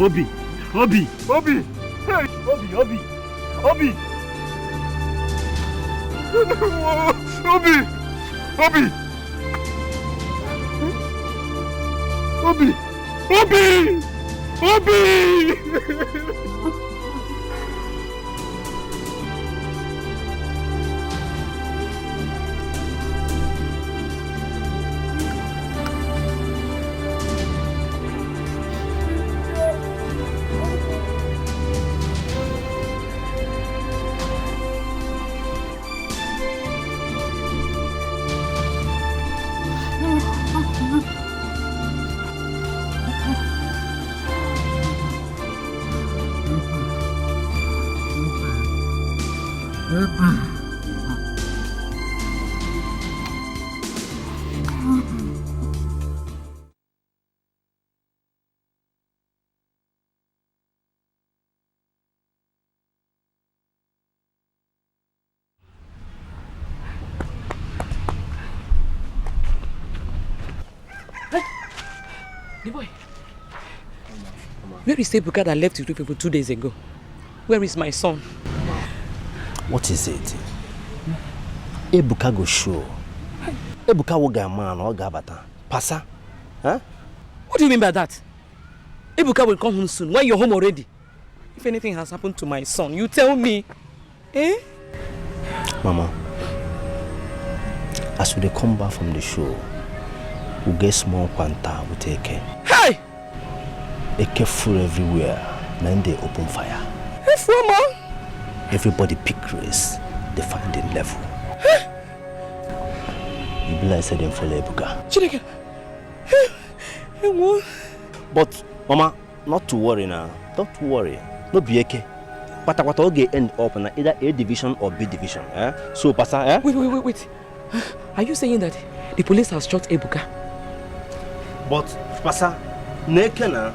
Obi! Obi! Obi! Hey! Obi! Obi! Obi! Obi! Obi! Obi! Obi! Obi! The boy. Where is Ebuka that left you two people 2 days ago? Where is my son? What is it? Ebuka go show. Ebuka will get a man or gabata. Pasa? Huh? What do you mean by that? Ebuka will come home soon. Why you're home already? If anything has happened to my son, you tell me. Eh? Mama, as we come back from the show, we'll get small quanta, we'll take care. Hey! AK full everywhere, then they open fire. Hey, Mama! Everybody pick race, they find the level. You be like said them for Ebuka. Chineke! But, Mama, not to worry now. Don't worry. No be okay. But what will get end up in either A division or B division. Eh? So, Pasa, eh? Wait. Are you saying that the police has shot Ebuka? But, Pasa, Nekena,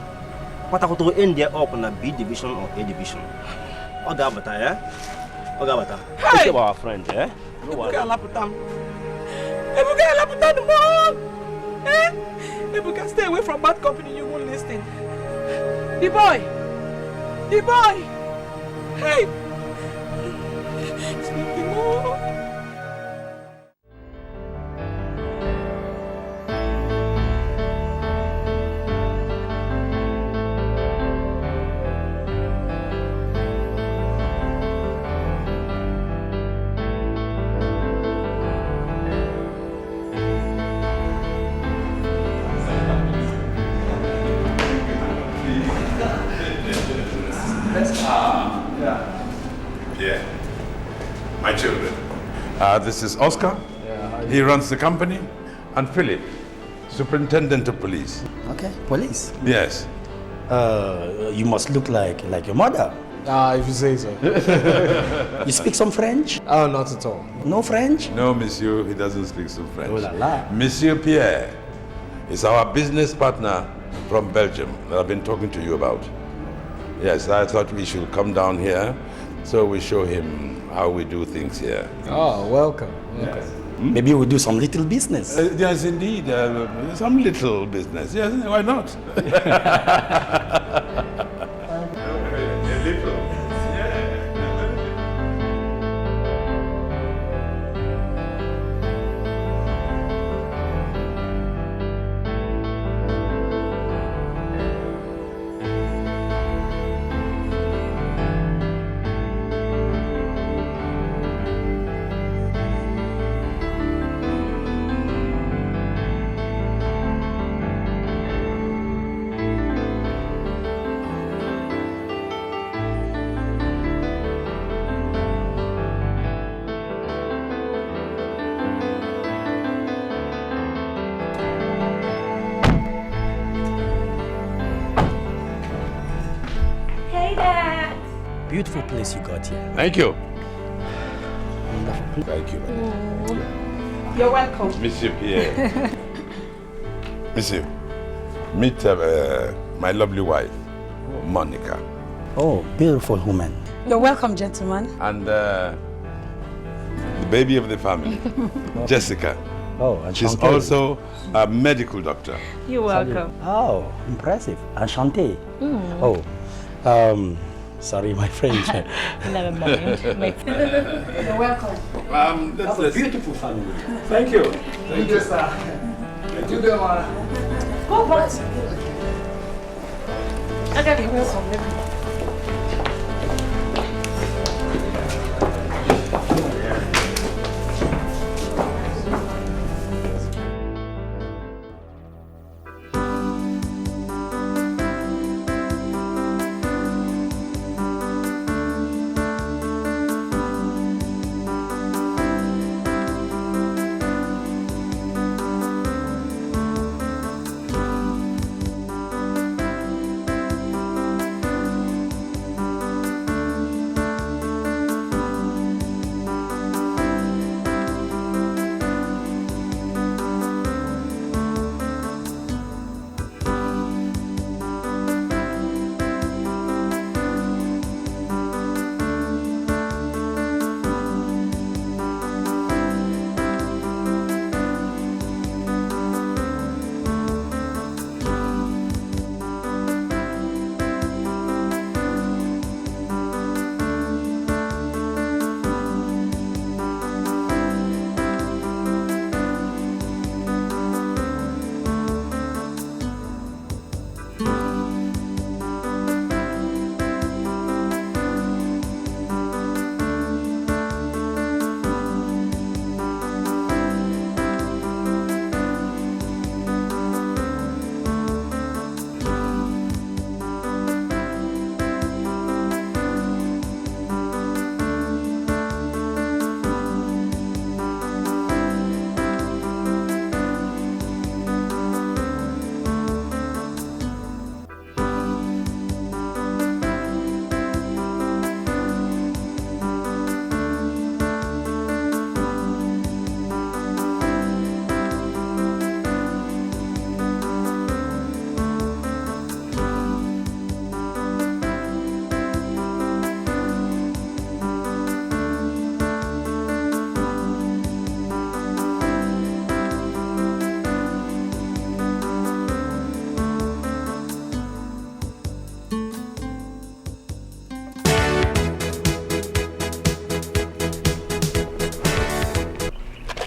what will end up in a B division or A division? Ogabata, eh? Ogabata. Hey! Our friend, eh? Ebuka Laputam. Ebuka Laputam, Mom! Eh? Ebuka, stay away from bad company, you won't listen. The boy! Hey! Sleepy Mom! Yeah, my children. This is Oscar. He runs the company. And Philip, superintendent of police. Okay, police. Yes. You must look like your mother. If you say so. You speak some French? Oh, not at all. No French? No, monsieur, he doesn't speak some French. Oh la la. Monsieur Pierre is our business partner from Belgium that I've been talking to you about. Yes, I thought we should come down here so we show him how we do things here. Oh, welcome. Yes. Maybe we'll do some little business. Yes, indeed. Some little business. Yes, why not? A little. Beautiful place you got here. Thank you. Wonderful. Thank you. You're welcome. Monsieur Pierre. Monsieur, meet my lovely wife, Monica. Oh, beautiful woman. You're welcome, gentlemen. And the baby of the family, Jessica. Oh, and She's Shantae. also a medical doctor. You're welcome. Oh, impressive. And Shantae. Oh, sorry, my French. Never mind. You're welcome. That's a beautiful family. Thank you. Thank you, sir. Thank you, Dema. Go back. Okay, you're welcome.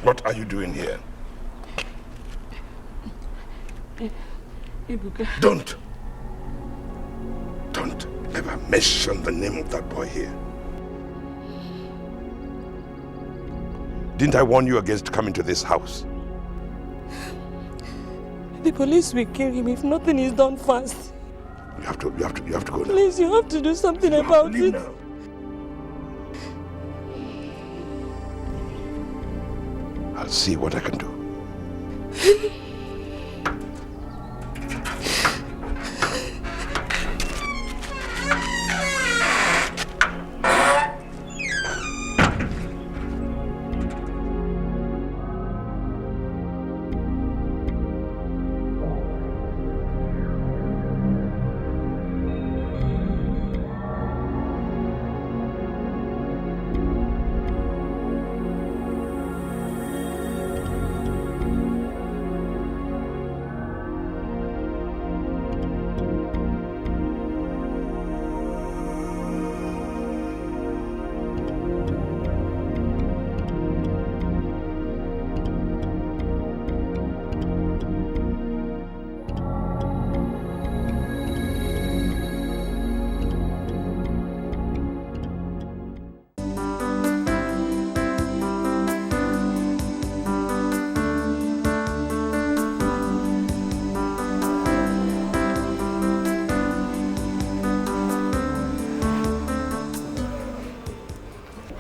What are you doing here? Don't ever mention the name of that boy here. Didn't I warn you against coming to this house? The police will kill him if nothing is done fast. You have to go now. Please, you have to do something about it. Now. I'll see what I can do.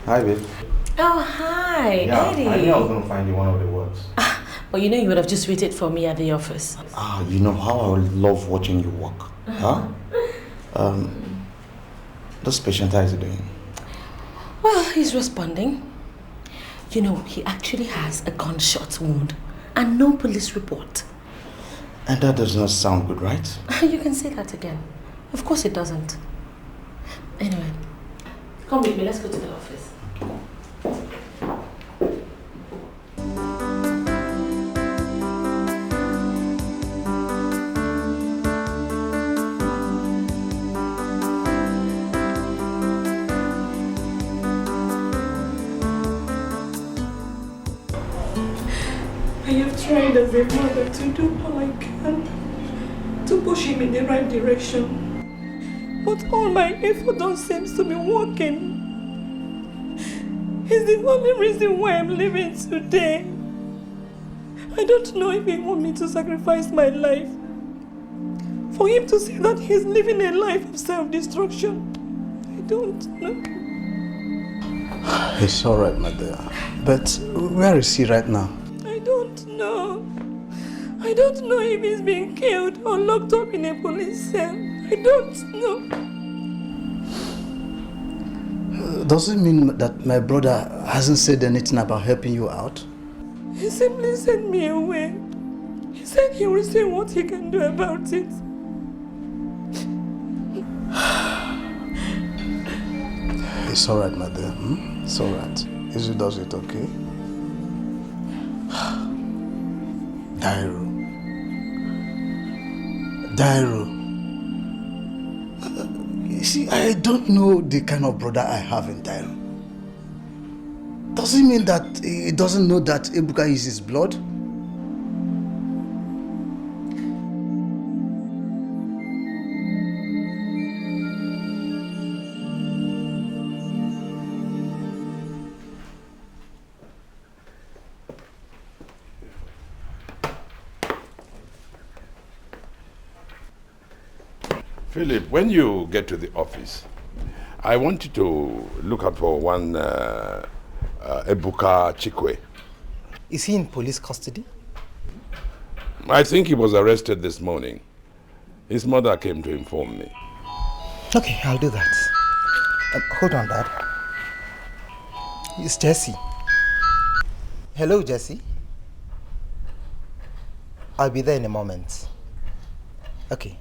Hi, babe. Oh, hi, Yeah, Eddie. I knew I was going to find you one of the works. Well, you know you would have just waited for me at the office. You know how I love watching you work. Huh? This patient, how is he doing? Well, he's responding. You know, he actually has a gunshot wound and no police report. And that does not sound good, right? You can say that again. Of course it doesn't. Anyway, come with me, let's go to the office. trying as a mother to do all I can to push him in the right direction. But all my effort don't seem to be working. It's the only reason why I'm living today. I don't know if he wants me to sacrifice my life for him to see that he's living a life of self-destruction. I don't know. It's alright, my dear. But where is he right now? I don't know. I don't know if he's been killed or locked up in a police cell. I don't know. Does it mean that my brother hasn't said anything about helping you out? He simply sent me away. He said he will see what he can do about it. It's alright, my dear. It's alright. Izzy does it, okay? Daryl. You see, I don't know the kind of brother I have in Daryl. Does it mean that he doesn't know that Ebuka is his blood? Philip, when you get to the office, I want you to look out for one Ebuka Chikwe. Is he in police custody? I think he was arrested this morning. His mother came to inform me. Okay, I'll do that. Hold on, Dad. It's Jesse. Hello, Jesse. I'll be there in a moment. Okay.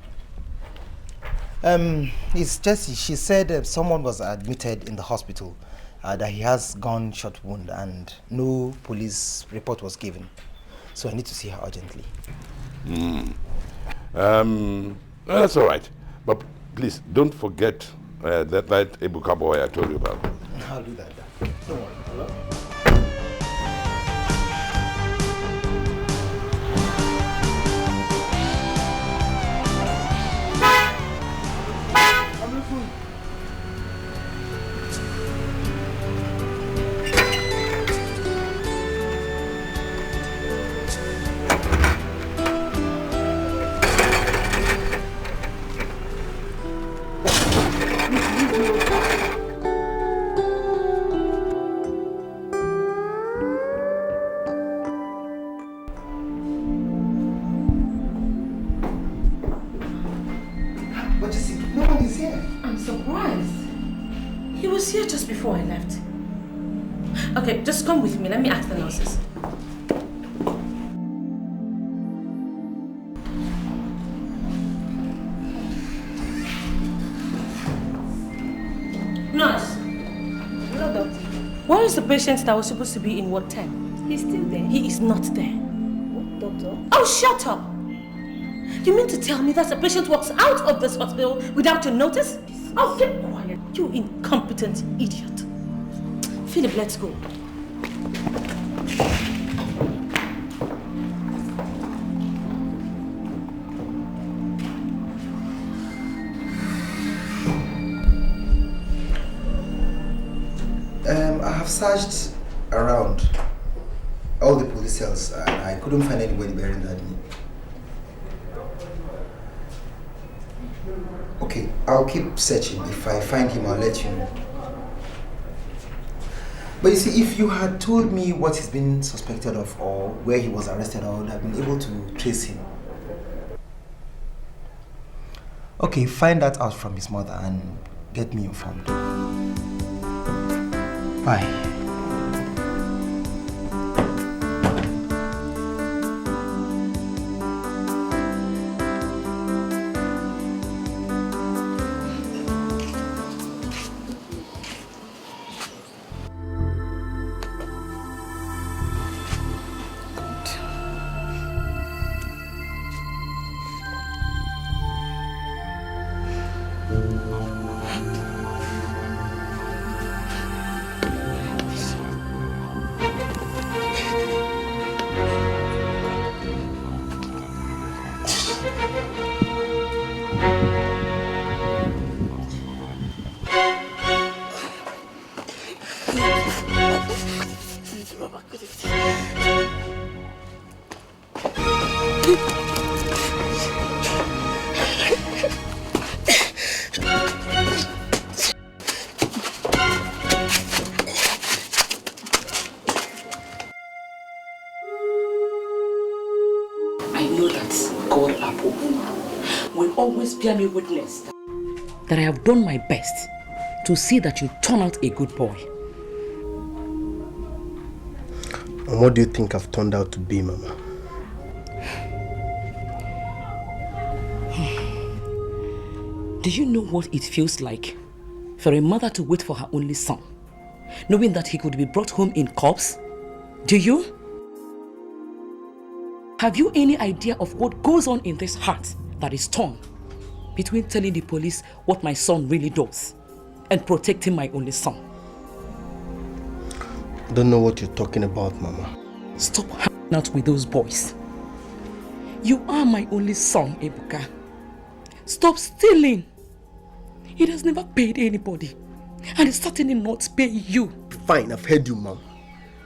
It's Jessie. She said someone was admitted in the hospital, that he has gunshot wound and no police report was given. So I need to see her urgently. That's all right. But please, don't forget that Ebuka boy I told you about. I'll do that, Dad. Don't worry. Hello? Before I left. Okay, just come with me. Let me ask the nurses. Nurse. Hello, doctor. Where is the patient that was supposed to be in Ward 10? He's still there. He is not there. What, doctor? Oh, shut up! You mean to tell me that the patient walks out of this hospital without your notice? Oh, get quiet, you incompetent idiot. Philip, let's go. I have searched around all the police cells and I couldn't find anybody bearing that name. Okay, I'll keep searching. If I find him, I'll let you know. But you see, if you had told me what he's been suspected of or where he was arrested, I would have been able to trace him. Okay, find that out from his mother and get me informed. Bye. I know that God above will always bear me witness that I have done my best to see that you turn out a good boy. And what do you think I've turned out to be, Mama? Do you know what it feels like for a mother to wait for her only son, knowing that he could be brought home in corpse? Do you? Have you any idea of what goes on in this heart that is torn between telling the police what my son really does and protecting my only son? I don't know what you're talking about, Mama. Stop hanging out with those boys. You are my only son, Ebuka. Stop stealing. He has never paid anybody, and he's certainly not paying you. Fine, I've heard you, Mom.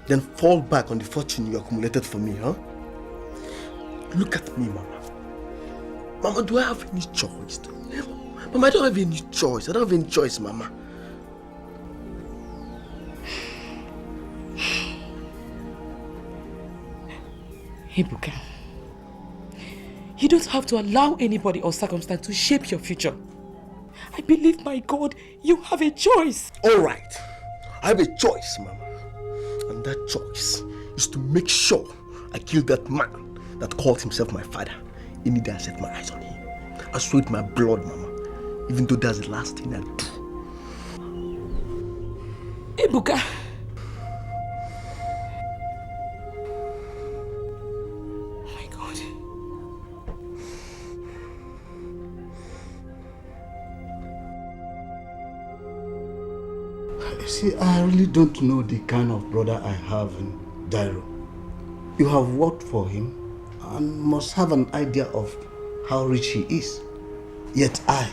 Then fall back on the fortune you accumulated for me, huh? Look at me, Mama. Mama, do I have any choice? Mama, I don't have any choice. I don't have any choice, Mama. Ebuka, you don't have to allow anybody or circumstance to shape your future. I believe, my God, you have a choice. All right. I have a choice, Mama. And that choice is to make sure I kill that man that called himself my father. Any day I set my eyes on him. I sweat my blood, Mama. Even though that's the last thing I do. Ebuka. See, I really don't know the kind of brother I have in Daryl. You have worked for him and must have an idea of how rich he is. Yet I,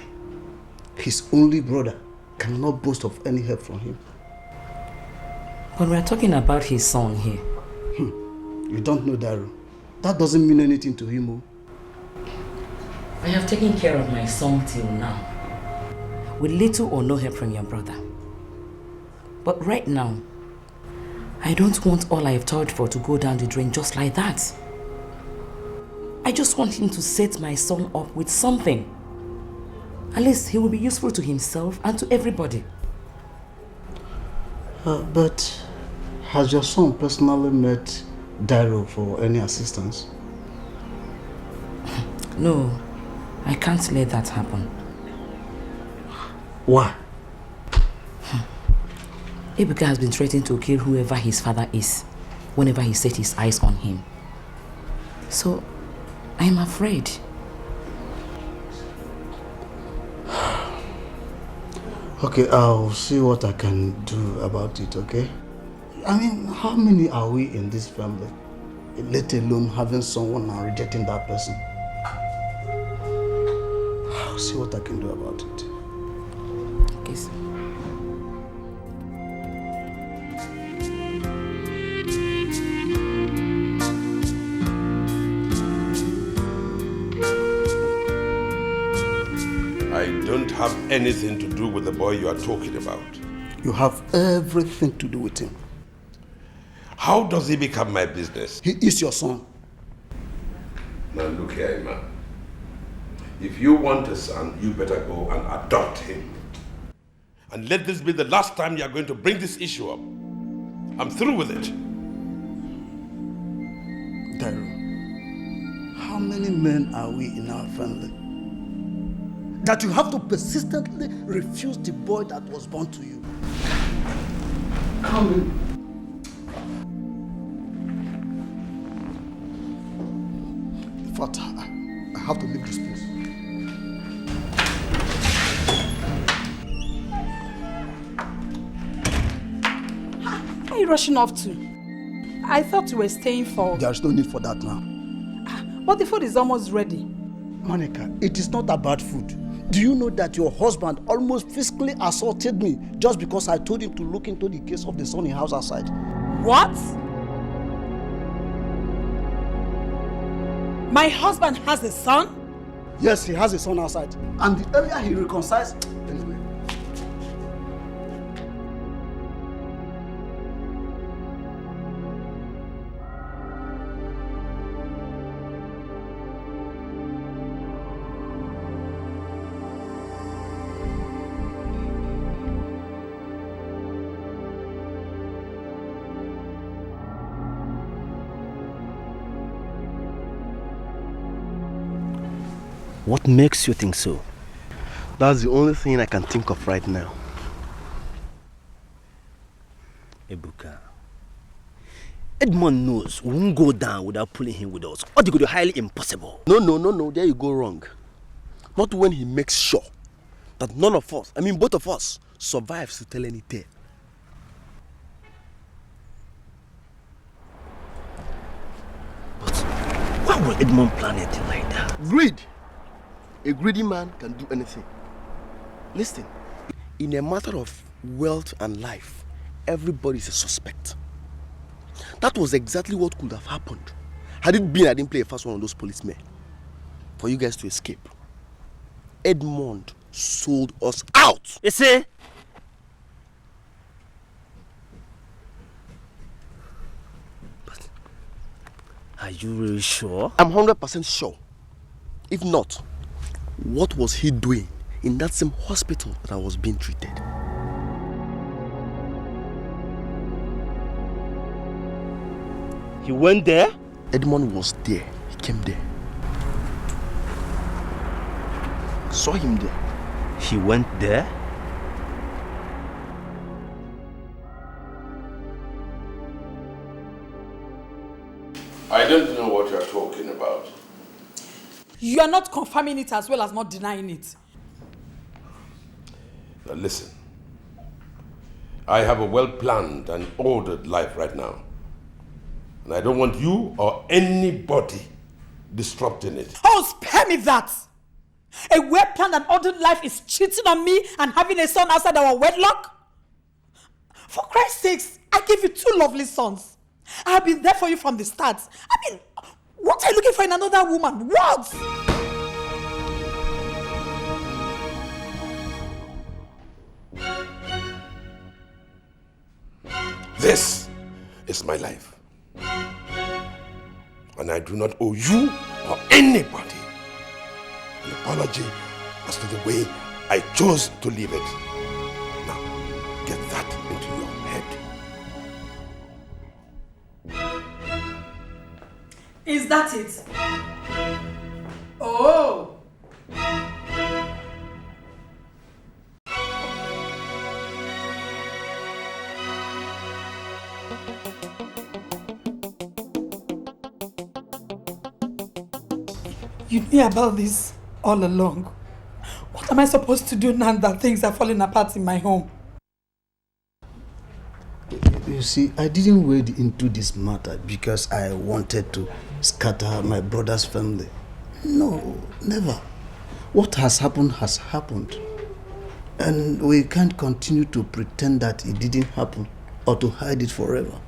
his only brother, cannot boast of any help from him. But we're talking about his son here. You don't know Daryl. That doesn't mean anything to him. Oh. I have taken care of my son till now, with little or no help from your brother. But right now, I don't want all I have toiled for to go down the drain just like that. I just want him to set my son up with something. At least he will be useful to himself and to everybody. But has your son personally met Daryl for any assistance? No, I can't let that happen. Why? Ebuka has been threatening to kill whoever his father is whenever he set his eyes on him. So, I am afraid. Okay, I'll see what I can do about it, okay? I mean, how many are we in this family? Let alone having someone and rejecting that person. I'll see what I can do about it. Okay, sir. I don't have anything to do with the boy you are talking about. You have everything to do with him. How does he become my business? He is your son. Now look here, Emma. If you want a son, you better go and adopt him. And let this be the last time you are going to bring this issue up. I'm through with it. Daryl, how many men are we in our family that you have to persistently refuse the boy that was born to you? Come in. In fact, I have to leave this place. Where are you rushing off to? I thought you were staying for... There's no need for that now. But the food is almost ready. Monica, it is not about food. Do you know that your husband almost physically assaulted me just because I told him to look into the case of the son he has outside? What? My husband has a son? Yes, he has a son outside. And the earlier he reconciles... Anyway. What makes you think so? That's the only thing I can think of right now. Ebuka, Edmond knows we won't go down without pulling him with us. Or they could be highly impossible. No, there you go wrong. Not when he makes sure that none of us, I mean both of us, survives to tell any tale. But why would Edmond plan anything like that? Greed. A greedy man can do anything. Listen, in a matter of wealth and life, everybody is a suspect. That was exactly what could have happened had it been I didn't play a fast one on those policemen for you guys to escape. Edmond sold us out. You see? But are you really sure? I'm 100% sure. If not, what was he doing in that same hospital that I was being treated? He went there? Edmond was there. He came there. Saw him there. He went there? I don't know what you're talking about. You are not confirming it as well as not denying it. Now listen. I have a well-planned and ordered life right now. And I don't want you or anybody disrupting it. Oh, spare me that! A well-planned and ordered life is cheating on me and having a son outside our wedlock? For Christ's sakes, I gave you 2 lovely sons. I have been there for you from the start. I mean, what are you looking for in another woman? What? This is my life. And I do not owe you or anybody an apology as to the way I chose to live it. Now, get that into your head. Is that it? Oh! You knew about this all along. What am I supposed to do now that things are falling apart in my home? You see, I didn't wade into this matter because I wanted to scatter my brother's family. No, never. What has happened has happened. And we can't continue to pretend that it didn't happen or to hide it forever.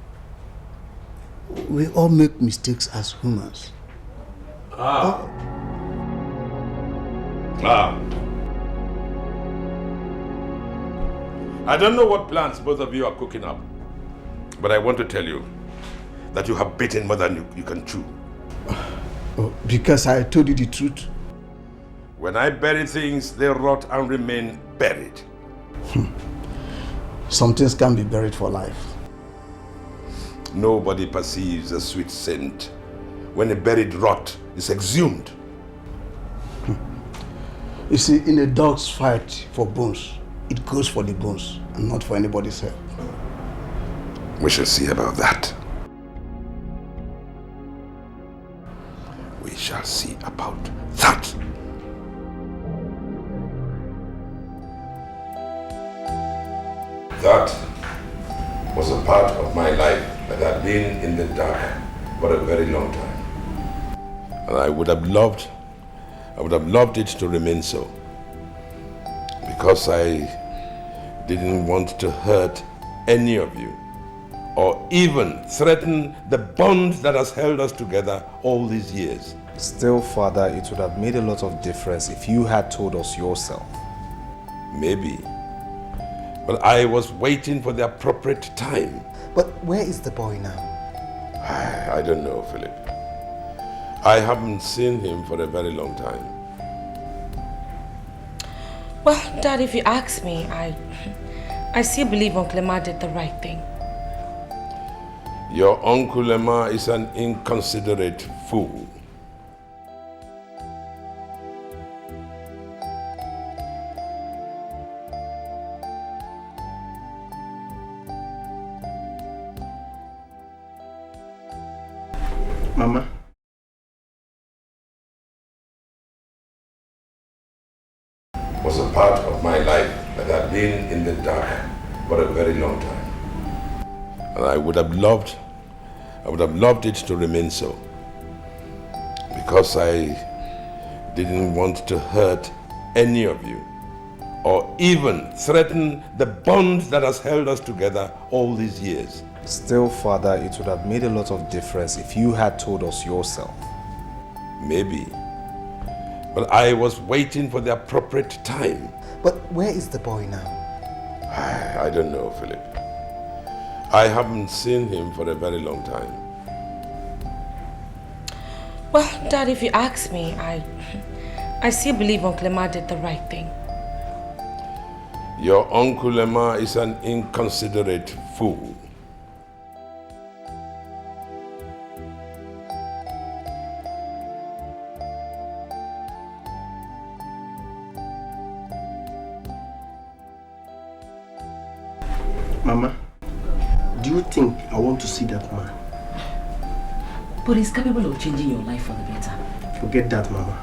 We all make mistakes as humans. I don't know what plans both of you are cooking up, but I want to tell you that you have bitten more than you can chew. Oh, because I told you the truth. When I bury things, they rot and remain buried. Some things can be buried for life. Nobody perceives a sweet scent when a buried rot is exhumed. You see, in a dog's fight for bones, it goes for the bones and not for anybody's head. We shall see about that. We shall see about that. That was a part of my life that had been in the dark for a very long time. And I would have loved it to remain so. Because I didn't want to hurt any of you or even threaten the bond that has held us together all these years. Still, Father, it would have made a lot of difference if you had told us yourself. Maybe. But I was waiting for the appropriate time. But where is the boy now? I don't know, Philip. I haven't seen him for a very long time. Well, Dad, if you ask me, I still believe Uncle Emma did the right thing. Your Uncle Emma is an inconsiderate fool. Mama. Was a part of my life that had been in the dark for a very long time. And I would have loved it to remain so. Because I didn't want to hurt any of you or even threaten the bond that has held us together all these years. Still, Father, it would have made a lot of difference if you had told us yourself. Maybe. But I was waiting for the appropriate time. But where is the boy now? I don't know, Philip. I haven't seen him for a very long time. Well, Dad, if you ask me, I still believe Uncle Emma did the right thing. Your Uncle Emma is an inconsiderate fool. Mama, do you think I want to see that man? But he's capable of changing your life for the better. Forget that, Mama.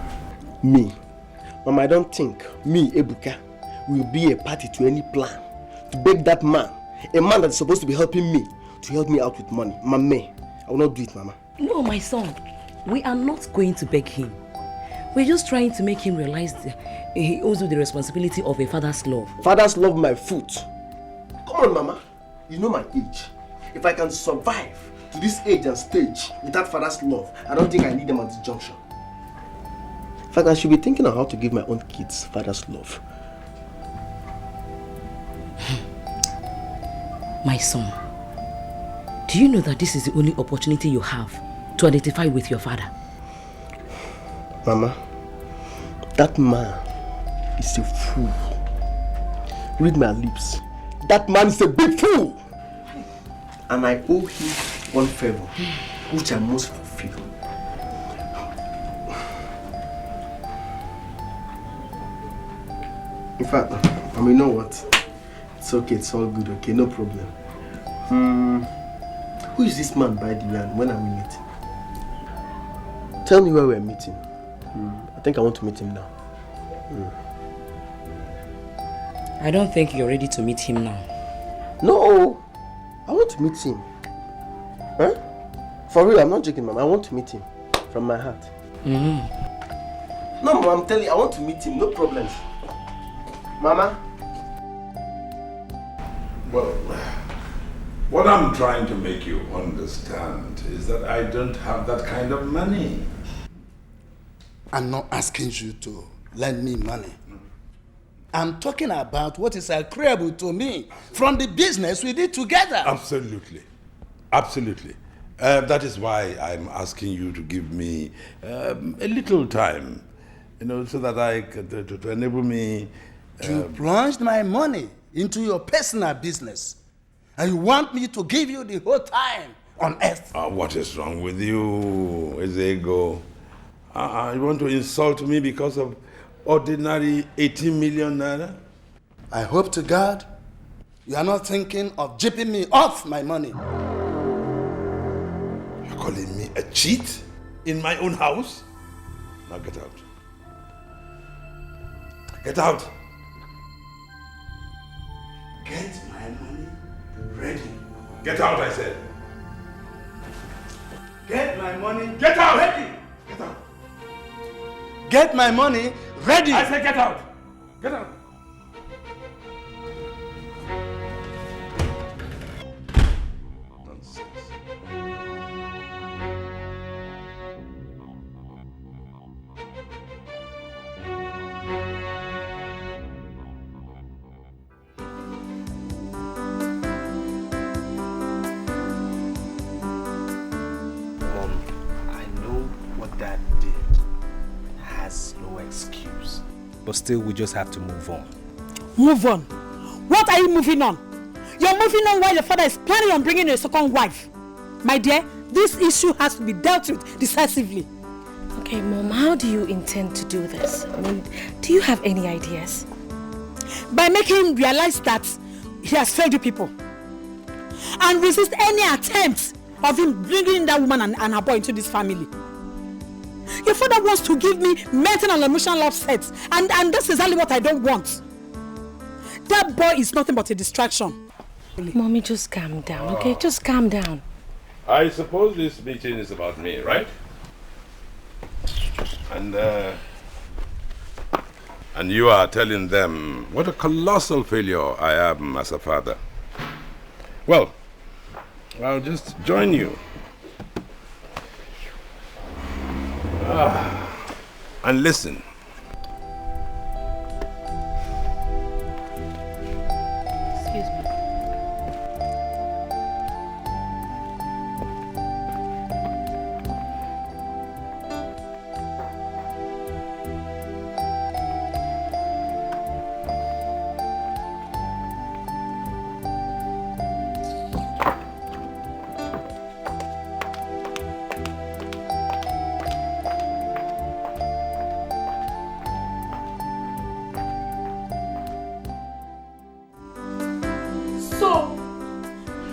Me. Mama, I don't think me, Ebuka, will be a party to any plan to beg that man, a man that's supposed to be helping me, to help me out with money. Mama, I will not do it, Mama. No, my son. We are not going to beg him. We're just trying to make him realize he owes you the responsibility of a father's love. Father's love my foot. Come on, Mama. You know my age. If I can survive to this age and stage without father's love, I don't think I need them at this junction. In fact, I should be thinking of how to give my own kids father's love. My son, do you know that this is the only opportunity you have to identify with your father? Mama, that man is a fool. Read my lips. That man is a big fool. And I owe him one favor, which I must fulfill. In fact, you know what? It's okay, it's all good, okay, no problem. Who is this man, by the way, and when are we meeting? Tell me where we're meeting. I think I want to meet him now. I don't think you're ready to meet him now. No, I want to meet him. Huh? For real, I'm not joking, Mama. I want to meet him from my heart. No, Mama, I'm telling you, I want to meet him. No problems. Mama? Well, what I'm trying to make you understand is that I don't have that kind of money. I'm not asking you to lend me money. I'm talking about what is agreeable to me from the business we did together. Absolutely. Absolutely. That is why I'm asking you to give me a little time, so that I could, to enable me... You plunged my money into your personal business, and you want me to give you the whole time on earth. What is wrong with you, Ezego? You want to insult me because of ordinary 18 million naira? I hope to God you are not thinking of jipping me off my money. You're calling me a cheat in my own house? Now get out. Get out. Get my money ready. Get out, I said. Get my money. Get out. Ready. Get out. Get my money ready. I said get out. Get out. but still we just have to move on. Move on? What are you moving on? You're moving on while your father is planning on bringing a second wife. My dear, this issue has to be dealt with decisively. Okay, Mom, how do you intend to do this? I mean, do you have any ideas? By making him realize that he has failed you people. And resist any attempt of him bringing that woman and her boy into this family. Your father wants to give me mental and emotional upsets, and that's exactly what I don't want. That boy is nothing but a distraction. Mommy, just calm down, okay? Just calm down. I suppose this meeting is about me, right? And you are telling them what a colossal failure I am as a father. Well, I'll just join you. And listen. Excuse me.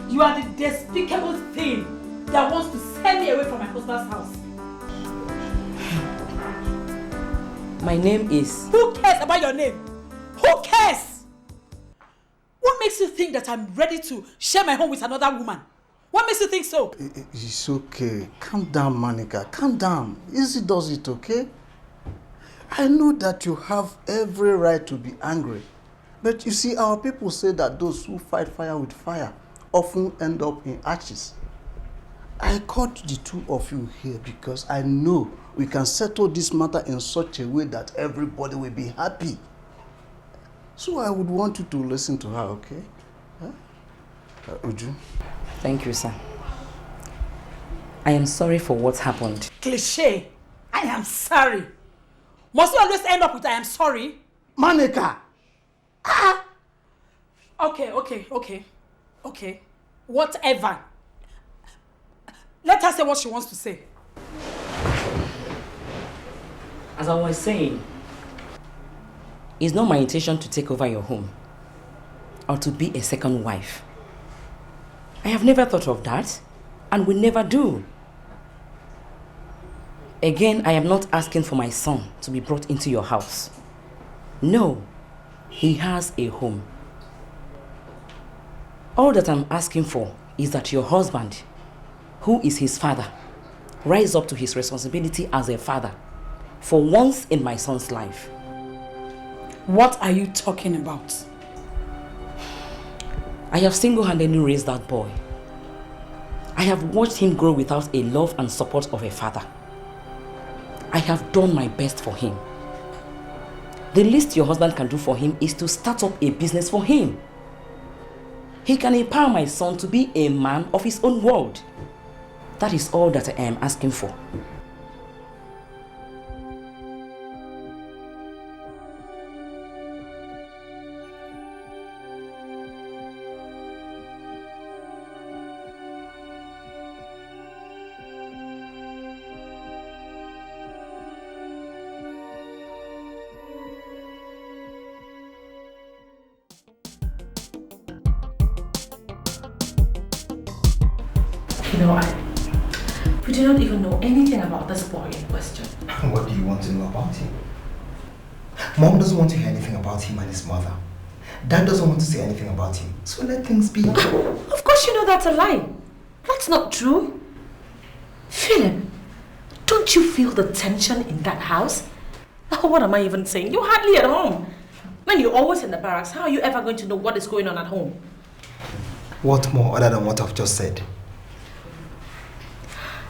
You are the despicable thing that wants to send me away from my husband's house. My name is... Who cares about your name? Who cares? What makes you think that I'm ready to share my home with another woman? What makes you think so? It's okay. Calm down, Monica. Calm down. Easy does it, okay? I know that you have every right to be angry. But you see, our people say that those who fight fire with fire often end up in ashes. I called the two of you here because I know we can settle this matter in such a way that everybody will be happy. So I would want you to listen to her, okay? Huh? Uju? Thank you, sir. I am sorry for what happened. Cliché. I am sorry. Must you always end up with I am sorry? Monica! Ah! Okay. Whatever. Let her say what she wants to say. As I was saying, it's not my intention to take over your home or to be a second wife. I have never thought of that and will never do. Again, I am not asking for my son to be brought into your house. No, he has a home. All that I'm asking for is that your husband, who is his father, rise up to his responsibility as a father for once in my son's life. What are you talking about? I have single-handedly raised that boy. I have watched him grow without a love and support of a father. I have done my best for him. The least your husband can do for him is to start up a business for him. He can empower my son to be a man of his own world. That is all that I am asking for. You know, we do not even know anything about this boy in question. What do you want to know about him? Mom doesn't want to hear anything about him and his mother. Dad doesn't want to say anything about him. So let things be. Of course you know that's a lie. That's not true. Philip, don't you feel the tension in that house? Oh, what am I even saying? You're hardly at home. When you're always in the barracks, how are you ever going to know what is going on at home? What more other than what I've just said?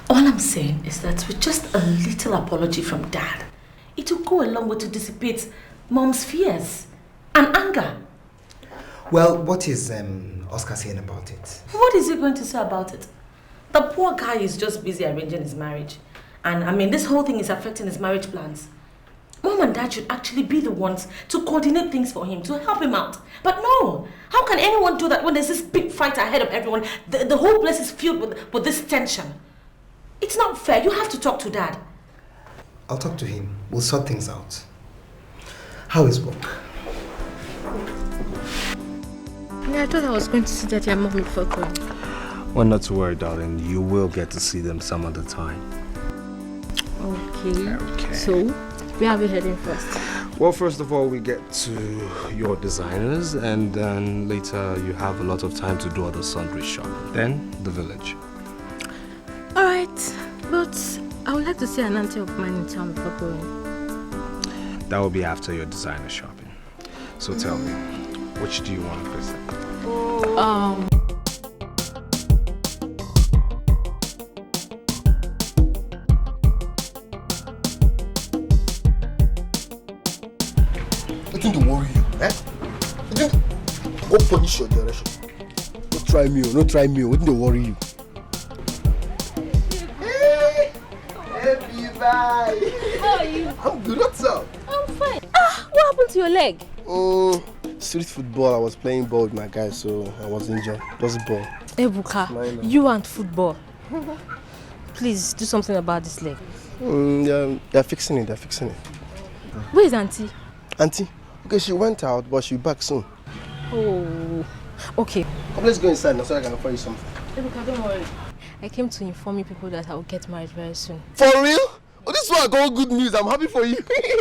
All I'm saying is that with just a little apology from Dad, it will go a long way to dissipate Mom's fears and anger. Well, what is Oscar saying about it? What is he going to say about it? The poor guy is just busy arranging his marriage. And I mean, this whole thing is affecting his marriage plans. Mom and Dad should actually be the ones to coordinate things for him, to help him out. But no, how can anyone do that when there's this big fight ahead of everyone? The whole place is filled with this tension. It's not fair. You have to talk to Dad. I'll talk to him. We'll sort things out. How is work? Yeah, I thought I was going to see that your mom before going. Well, not to worry, darling. You will get to see them some other time. Okay. So, where are we heading first? Well, first of all, we get to your designers, and then later you have a lot of time to do other sundry shopping. Then, the village. Alright, but I would like to see an auntie of mine in town before going. That will be after your designer shopping. So tell me, which do you want to visit? Nothing to worry you, eh? Go punish your direction. Don't try me, nothing to worry you. Hey, bye. How are you? I'm good, what's up? I'm fine. What happened to your leg? Oh, street football. I was playing ball with my guys, so I was injured. Just ball. Ebuka, you and football. Please do something about this leg. They're fixing it, Where is Auntie? Auntie? Okay, she went out, but she'll be back soon. Oh, okay. Let's go inside now so I can offer you something. Ebuka, don't worry. I came to inform you people that I will get married very soon. For real? Oh, this one I got good news. I'm happy for you.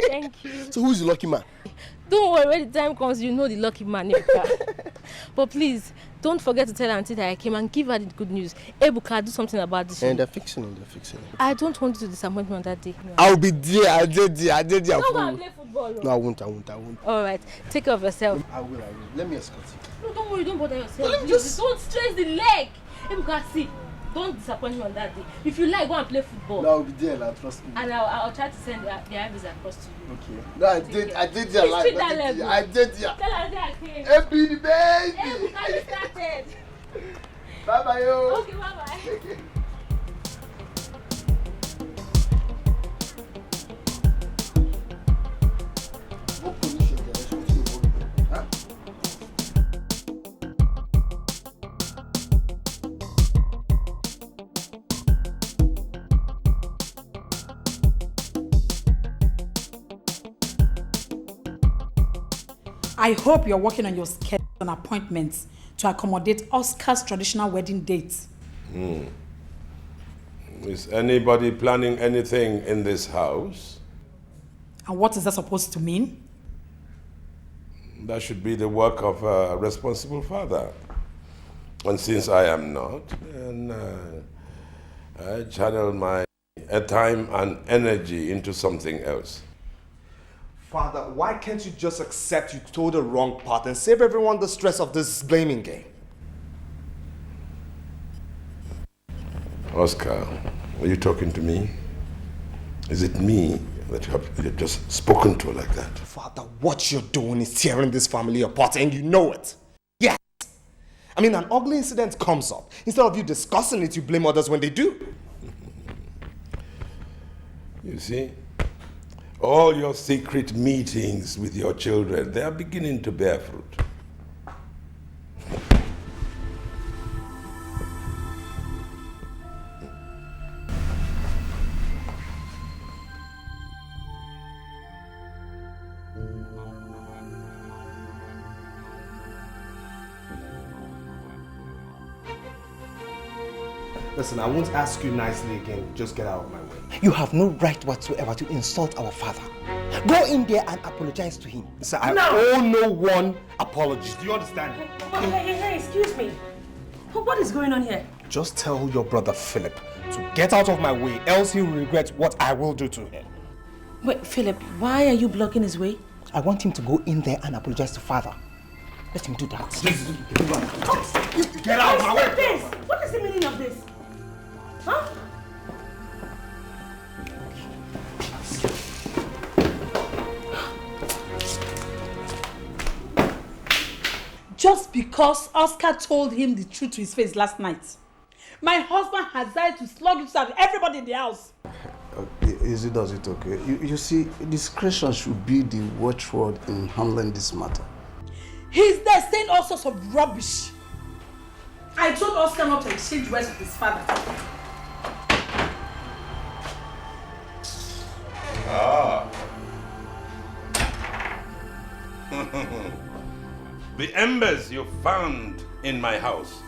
Thank you. So who's the lucky man? Don't worry, when the time comes, you know the lucky man, Ebuka. But please, don't forget to tell Auntie that I came and give her the good news. Ebuka, do something about this. And they're fixing it. I don't want you to disappoint me on that day. No. I'll be there. I did there. No, but play football. No, I won't. All right, take care of yourself. I will. Let me escort you. No, don't worry, don't bother yourself. Let me just... Don't stress the leg. Ebuka, see, don't disappoint me on that day. If you like, go and play football. No, I'll be there, now, trust me. And I'll try to send the IVs across to you. Okay. No, I did there live. I did there. Tell her that I came. Happy the baby. Ebuka, you started. Bye-bye, yo. Okay, bye-bye. I hope you're working on your schedule and appointments to accommodate Oscar's traditional wedding date. Is anybody planning anything in this house? And what is that supposed to mean? That should be the work of a responsible father. And since I am not, then I channel my time and energy into something else. Father, why can't you just accept you told the wrong part and save everyone the stress of this blaming game? Oscar, are you talking to me? Is it me that you have just spoken to like that? Father, what you're doing is tearing this family apart and you know it. Yes. I mean, an ugly incident comes up. Instead of you discussing it, you blame others when they do. You see? All your secret meetings with your children, they are beginning to bear fruit. Listen, I won't ask you nicely again. Just get out of my way. You have no right whatsoever to insult our father. Go in there and apologize to him. Sir, I owe no one apologies. Do you understand? Hey, excuse me. What is going on here? Just tell your brother Philip to get out of my way, else he will regret what I will do to him. Wait, Philip, why are you blocking his way? I want him to go in there and apologize to father. Let him do that. Get out of my way! This? What is the meaning of this? Huh? Just because Oscar told him the truth to his face last night. My husband has decided to slug it out everybody in the house. Easy does it, okay? You see, discretion should be the watchword in handling this matter. He's there saying all sorts of rubbish. I told Oscar not to exchange words with his father. Ah. The embers you found in my house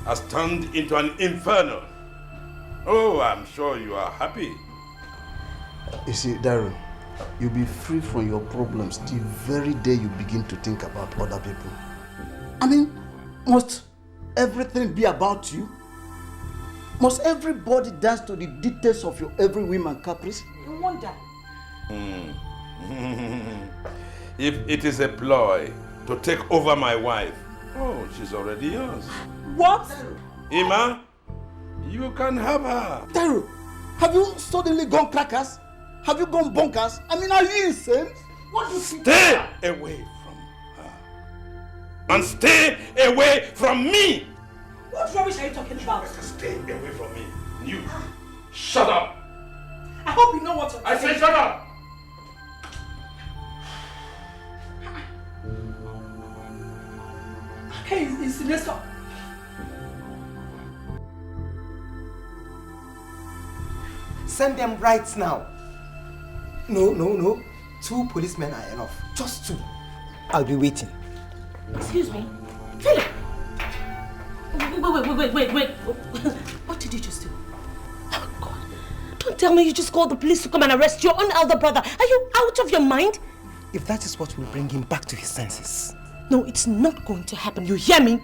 has turned into an inferno. Oh, I'm sure you are happy. You see, Daryl, you'll be free from your problems the very day you begin to think about other people. I mean, must everything be about you? Must everybody dance to the details of your every whim and caprice? You wonder. If it is a ploy to take over my wife, oh, she's already yours. What? Ima, you can have her. Daryl, have you suddenly gone crackers? Have you gone bonkers? I mean, are you insane? What do you Stay away from her. And stay away from me. What rubbish are you talking about? Stay away from me. You, shut up. I hope you know what you're I say shut up. Hey, it's Nestor. Send them right now. No. 2 policemen are enough. Just 2. I'll be waiting. Excuse me. Philip! Wait. What did you just do? Oh, God. Don't tell me you just called the police to come and arrest your own elder brother. Are you out of your mind? If that is what will bring him back to his senses. No, it's not going to happen. You hear me?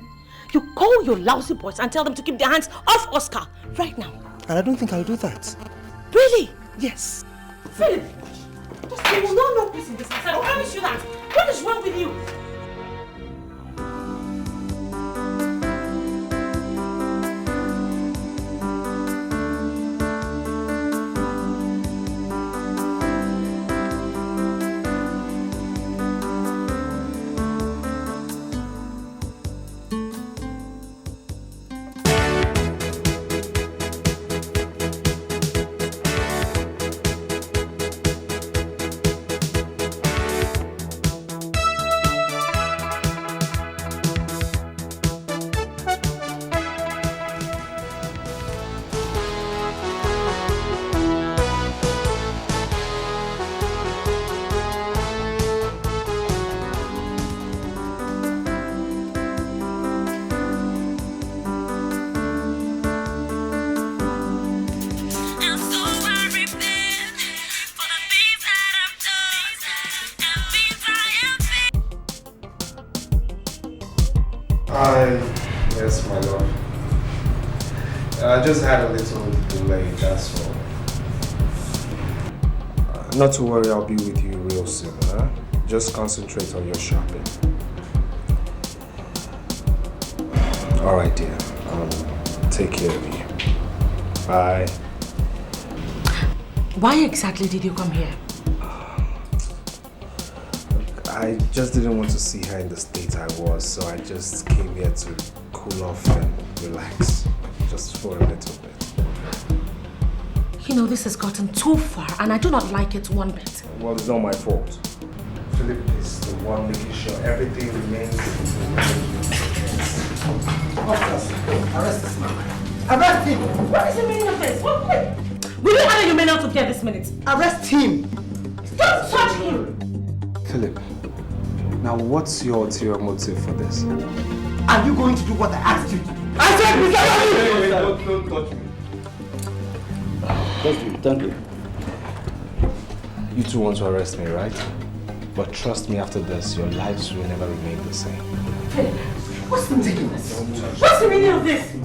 You call your lousy boys and tell them to keep their hands off Oscar right now. And I don't think I'll do that. Really? Yes. Philip! You will not know peace in this house. I promise you that. What is wrong with you? Yes, my lord. I just had a little delay, that's all. Not to worry, I'll be with you real soon, huh? Just concentrate on your shopping. Alright, dear. Take care of you. Bye. Why exactly did you come here? I just didn't want to see her in the state I was, so I just came here to cool off and relax. Just for a little bit. You know, this has gotten too far and I do not like it one bit. Well, it's not my fault. Philip is the one making sure everything remains the way it is. Officers, arrest this man. Arrest him! What is the meaning of this? What? Will you handle your men out of here this minute? Arrest him! Don't touch him! Philip, now what's your ulterior motive for this? Are you going to do what I asked you to do? I said, don't touch me. Thank you, thank you. You two want to arrest me, right? But trust me, after this, your lives will never remain the same. Philip, what's the meaning of this? What's the meaning of this?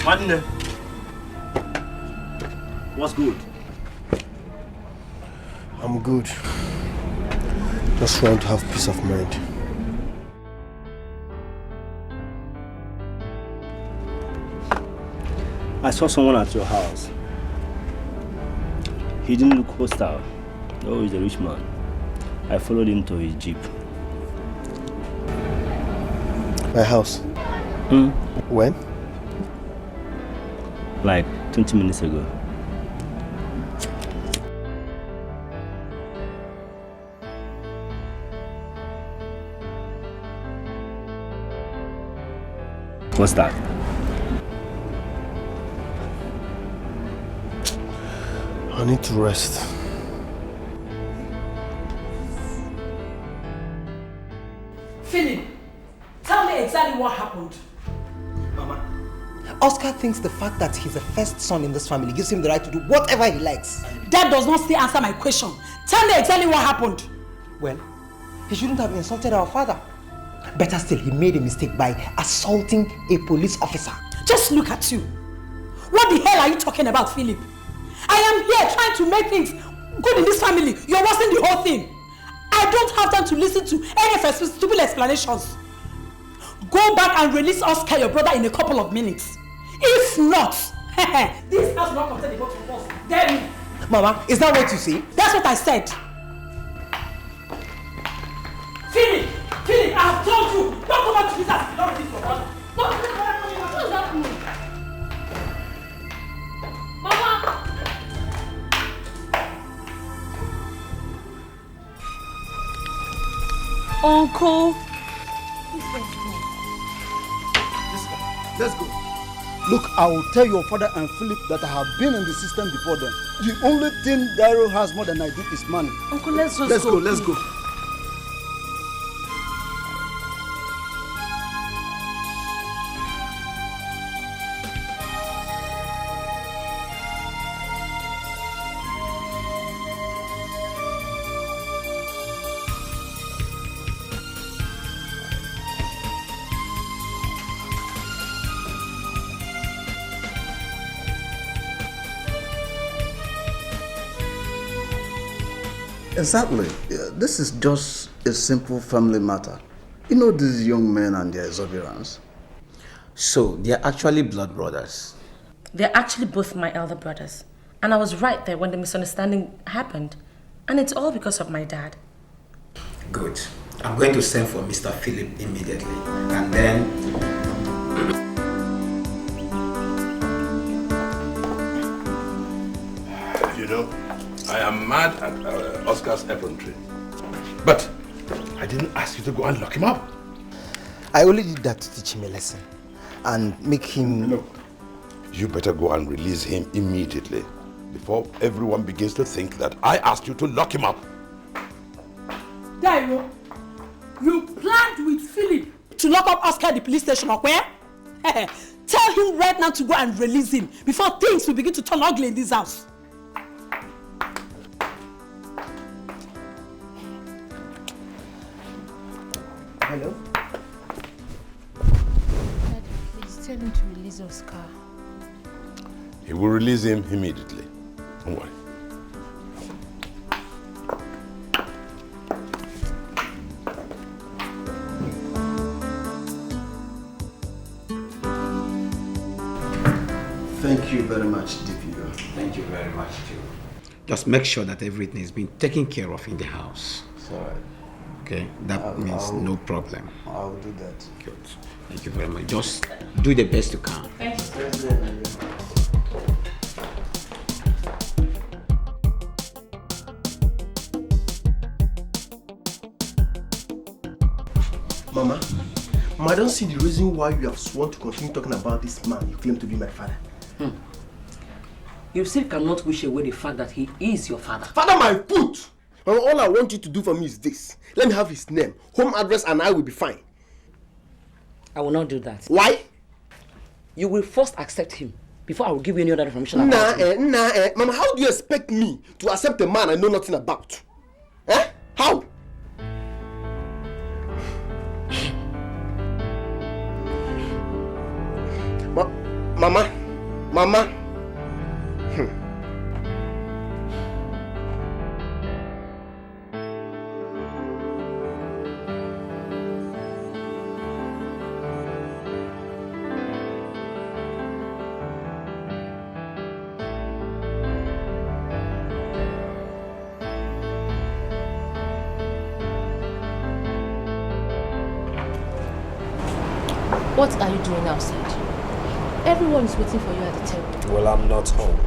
Partner, what's good? I'm good. Just trying to have peace of mind. I saw someone at your house. He didn't look hostile. Oh, he's a rich man. I followed him to his jeep. My house? When? Like 20 minutes ago. What's that? I need to rest. Philip, tell me exactly what happened. Mama, Oscar thinks the fact that he's the first son in this family gives him the right to do whatever he likes. That does not still answer my question. Tell me exactly what happened. Well, he shouldn't have insulted our father. Better still, he made a mistake by assaulting a police officer. Just look at you. What the hell are you talking about, Philip? I am here trying to make things good in this family. You're worsening the whole thing. I don't have time to listen to any of your stupid explanations. Go back and release Oscar, your brother, in a couple of minutes. If not, this house will not contain the both of us. Dare me. Mama, is that what you say? That's what I said. Philip, I have told you, don't go back to this house. Don't release your brother. Don't go back to this house. What does that mean? Mama! Uncle. Let's go. Look, I will tell your father and Philip that I have been in the system before them. The only thing Daryl has more than I do is money. Uncle, let's just go. Let's go. Exactly. This is just a simple family matter. You know these young men and their exuberance. So, they're actually blood brothers? They're actually both my elder brothers. And I was right there when the misunderstanding happened. And it's all because of my dad. Good. I'm going to send for Mr. Philip immediately. And then... You know, I am mad at Oscar's effrontery. But I didn't ask you to go and lock him up. I only did that to teach him a lesson and make him... Look, you better go and release him immediately before everyone begins to think that I asked you to lock him up. Daryl, you planned with Philip to lock up Oscar at the police station, or where? Tell him right now to go and release him before things will begin to turn ugly in this house. Hello? Daddy, please tell him to release Oscar. He will release him immediately. Don't worry. Thank you very much, DPO. Thank you very much, too. Just make sure that everything is being taken care of in the house. It's all right. Okay, that means no problem. I'll do that. Good. Thank you very much. Just do the best you can. Thank you. Mama, I don't see the reason why you have sworn to continue talking about this man you claim to be my father. You still cannot wish away the fact that he is your father. Father, my foot! Mama, all I want you to do for me is this. Let me have his name, home address, and I will be fine. I will not do that. Why? You will first accept him before I will give you any other information about him. Mama, how do you expect me to accept a man I know nothing about? How? Mama. What are you doing outside? Everyone is waiting for you at the table. Well, I'm not home.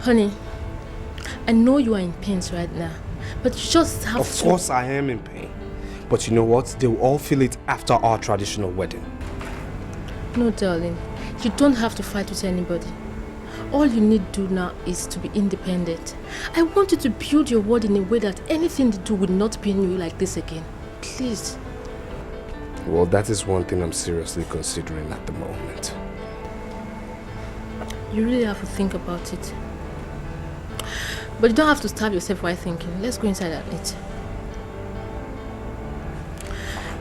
Honey, I know you are in pain right now, but you just have to... Of course I am in pain. But you know what? They will all feel it after our traditional wedding. No, darling. You don't have to fight with anybody. All you need to do now is to be independent. I want you to build your world in a way that anything you do will not pain you like this again. Please. Well, that is one thing I'm seriously considering at the moment. You really have to think about it. But you don't have to starve yourself while thinking. Let's go inside and eat.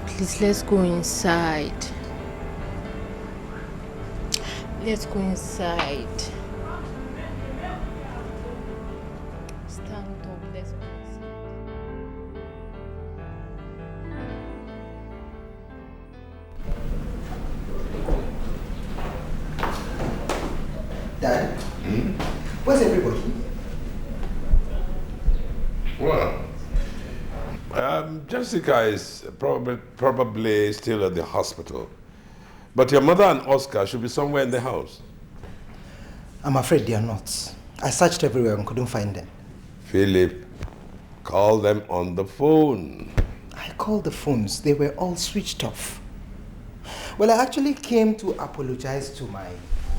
Please, let's go inside. Let's go inside. Stand up, let's go inside. Dad? Where's everybody? Well, Jessica is probably still at the hospital. But your mother and Oscar should be somewhere in the house. I'm afraid they are not. I searched everywhere and couldn't find them. Philip, call them on the phone. I called the phones. They were all switched off. Well, I actually came to apologize to my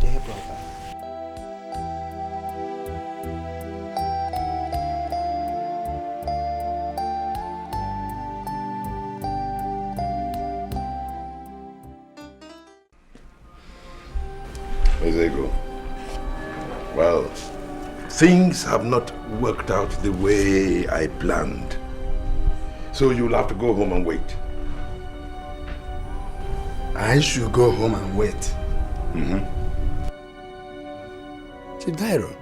dear brother. Ezego. Well, things have not worked out the way I planned. So you'll have to go home and wait. I should go home and wait. Chief Daryl,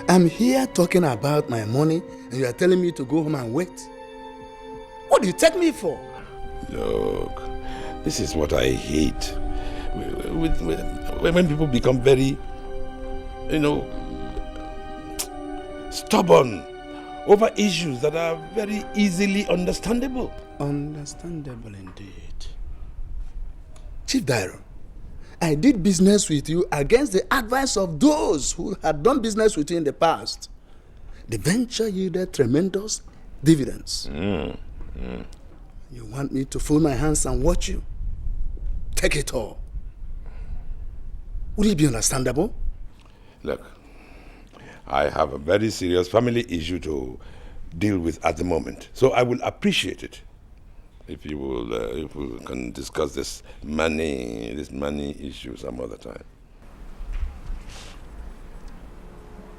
I'm here talking about my money and you are telling me to go home and wait. What do you take me for? Look, this is what I hate. When people become very, stubborn over issues that are very easily understandable. Understandable indeed. Chief Daryl, I did business with you against the advice of those who had done business with you in the past. The venture yielded tremendous dividends. You want me to fold my hands and watch you? Take it all. Would it be understandable? Look, I have a very serious family issue to deal with at the moment. So I will appreciate it if you will, if we can discuss this money issue some other time.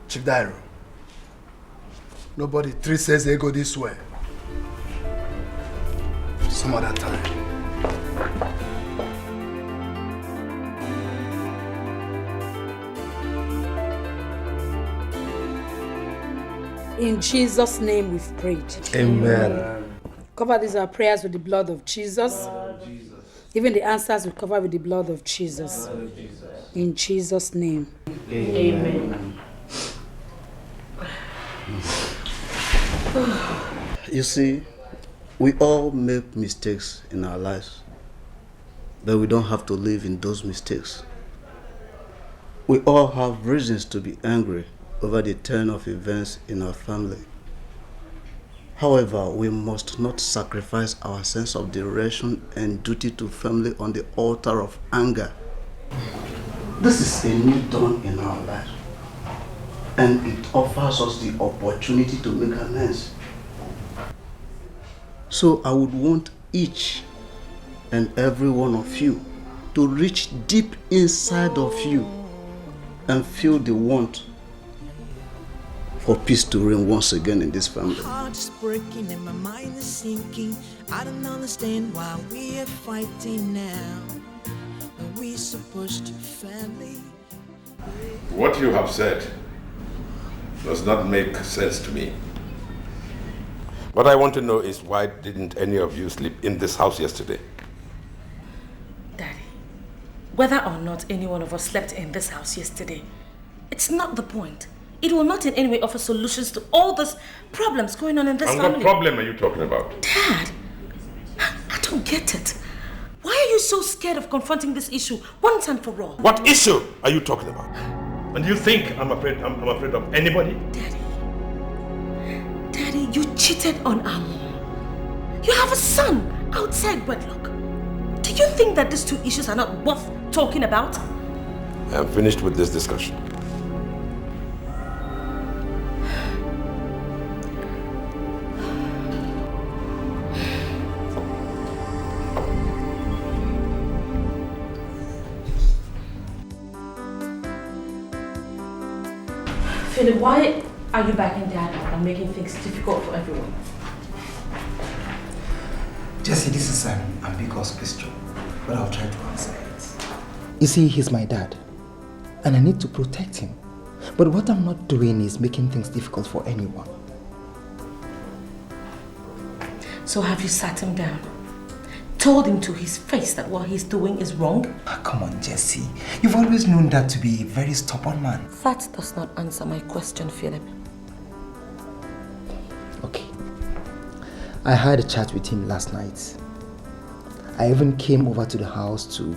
Chief Daryl, nobody treats us ego this way. Some other time. In Jesus' name we've prayed. Amen. Cover these our prayers with the blood of Jesus. Even the answers we cover with the blood of Jesus. In Jesus' name. You see, we all make mistakes in our lives, but we don't have to live in those mistakes. We all have reasons to be angry over the turn of events in our family. However, we must not sacrifice our sense of direction and duty to family on the altar of anger. This is a new dawn in our lives, and it offers us the opportunity to make amends. So I would want each and every one of you to reach deep inside of you and feel the want for peace to reign once again in this family. My heart is breaking and my mind is sinking. I don't understand why we are fighting now. Are we supposed to family? What you have said does not make sense to me. What I want to know is why didn't any of you sleep in this house yesterday? Daddy, whether or not any one of us slept in this house yesterday, it's not the point. It will not in any way offer solutions to all those problems going on in this family. And what problem are you talking about? Dad, I don't get it. Why are you so scared of confronting this issue once and for all? What issue are you talking about? And you think I'm afraid of anybody? Daddy, you cheated on our mom. You have a son outside wedlock. Do you think that these two issues are not worth talking about? I am finished with this discussion. Philip, why are you backing down and making things difficult for everyone? Jesse, this is an ambiguous question, but I'll try to answer it. You see, he's my dad, and I need to protect him. But what I'm not doing is making things difficult for anyone. So have you sat him down? Told him to his face that what he's doing is wrong? Come on, Jesse. You've always known that to be a very stubborn man. That does not answer my question, Philip. Okay. I had a chat with him last night. I even came over to the house to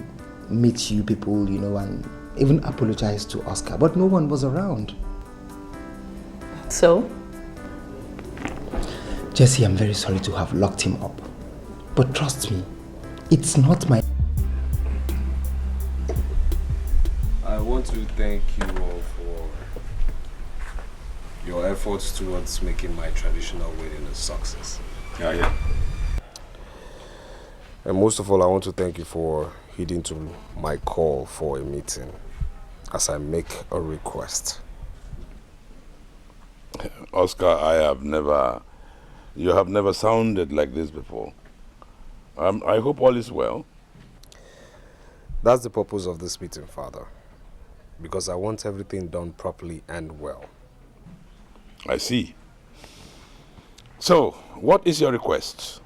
meet you people, you know, and even apologize to Oscar, but no one was around. So? Jesse, I'm very sorry to have locked him up. But trust me, it's not my... I want to thank you all for your efforts towards making my traditional wedding a success. Yeah. And most of all, I want to thank you for heeding to my call for a meeting as I make a request. Oscar, you have never sounded like this before. I hope all is well. That's the purpose of this meeting, Father. Because I want everything done properly and well. I see. So, what is your request?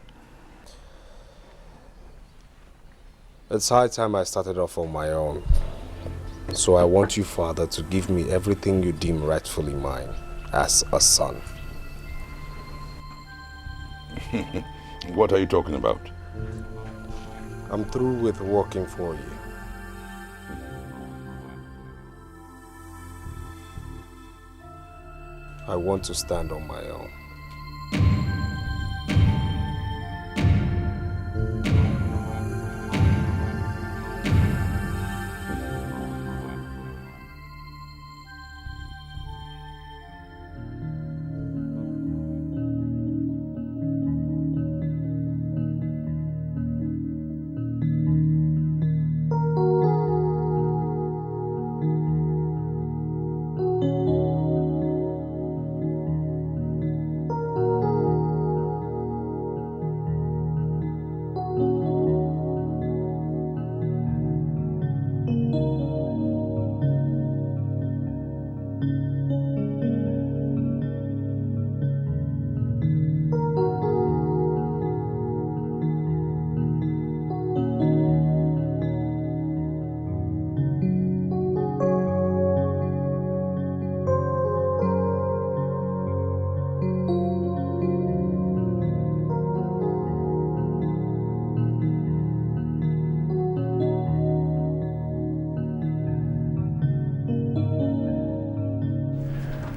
It's high time I started off on my own. So I want you, Father, to give me everything you deem rightfully mine as a son. What are you talking about? I'm through with working for you. I want to stand on my own.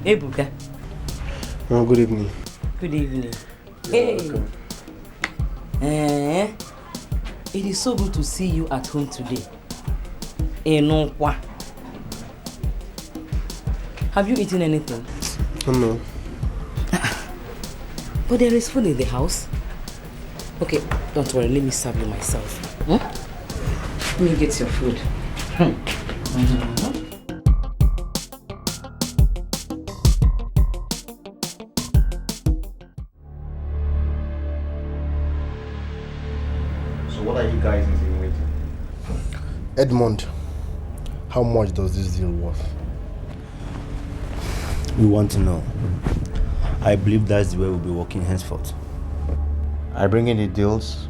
Ebuka. Oh, good evening. Good evening. Hey. It is so good to see you at home today. Have you eaten anything? No. But there is food in the house. Okay, don't worry, let me serve you myself. Let me get your food. So what are you guys insinuating? Edmond, how much does this deal worth? We want to know. I believe that's the way we'll be working henceforth. I bring in the deals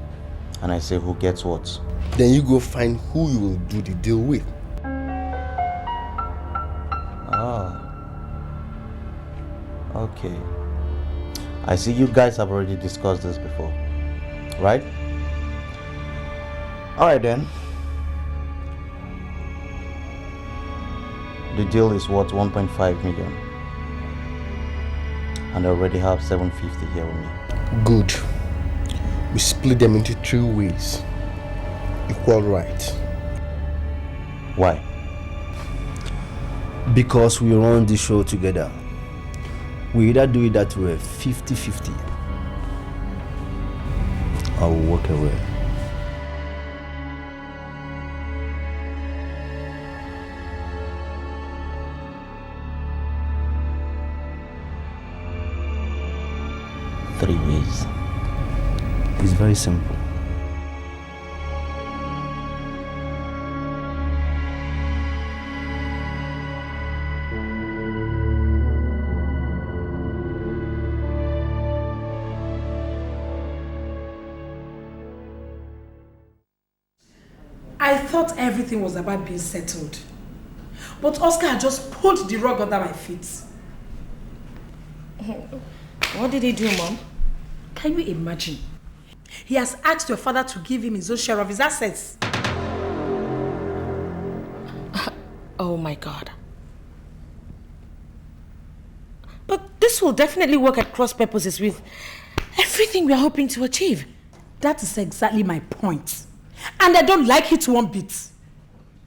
and I say who gets what. Then you go find who you will do the deal with. Ah. Okay. I see you guys have already discussed this before, right? Alright then. The deal is worth 1.5 million. And I already have 750 here with me. Good. We split them into 3 ways. Equal right. Why? Because we run the show together. We either do it that way, 50-50, or we'll walk away. Three ways. It's very simple. I thought everything was about being settled. But Oscar had just pulled the rug under my feet. What did he do, Mom? Can you imagine? He has asked your father to give him his own share of his assets. Oh my God. But this will definitely work at cross purposes with everything we are hoping to achieve. That is exactly my point. And I don't like it one bit.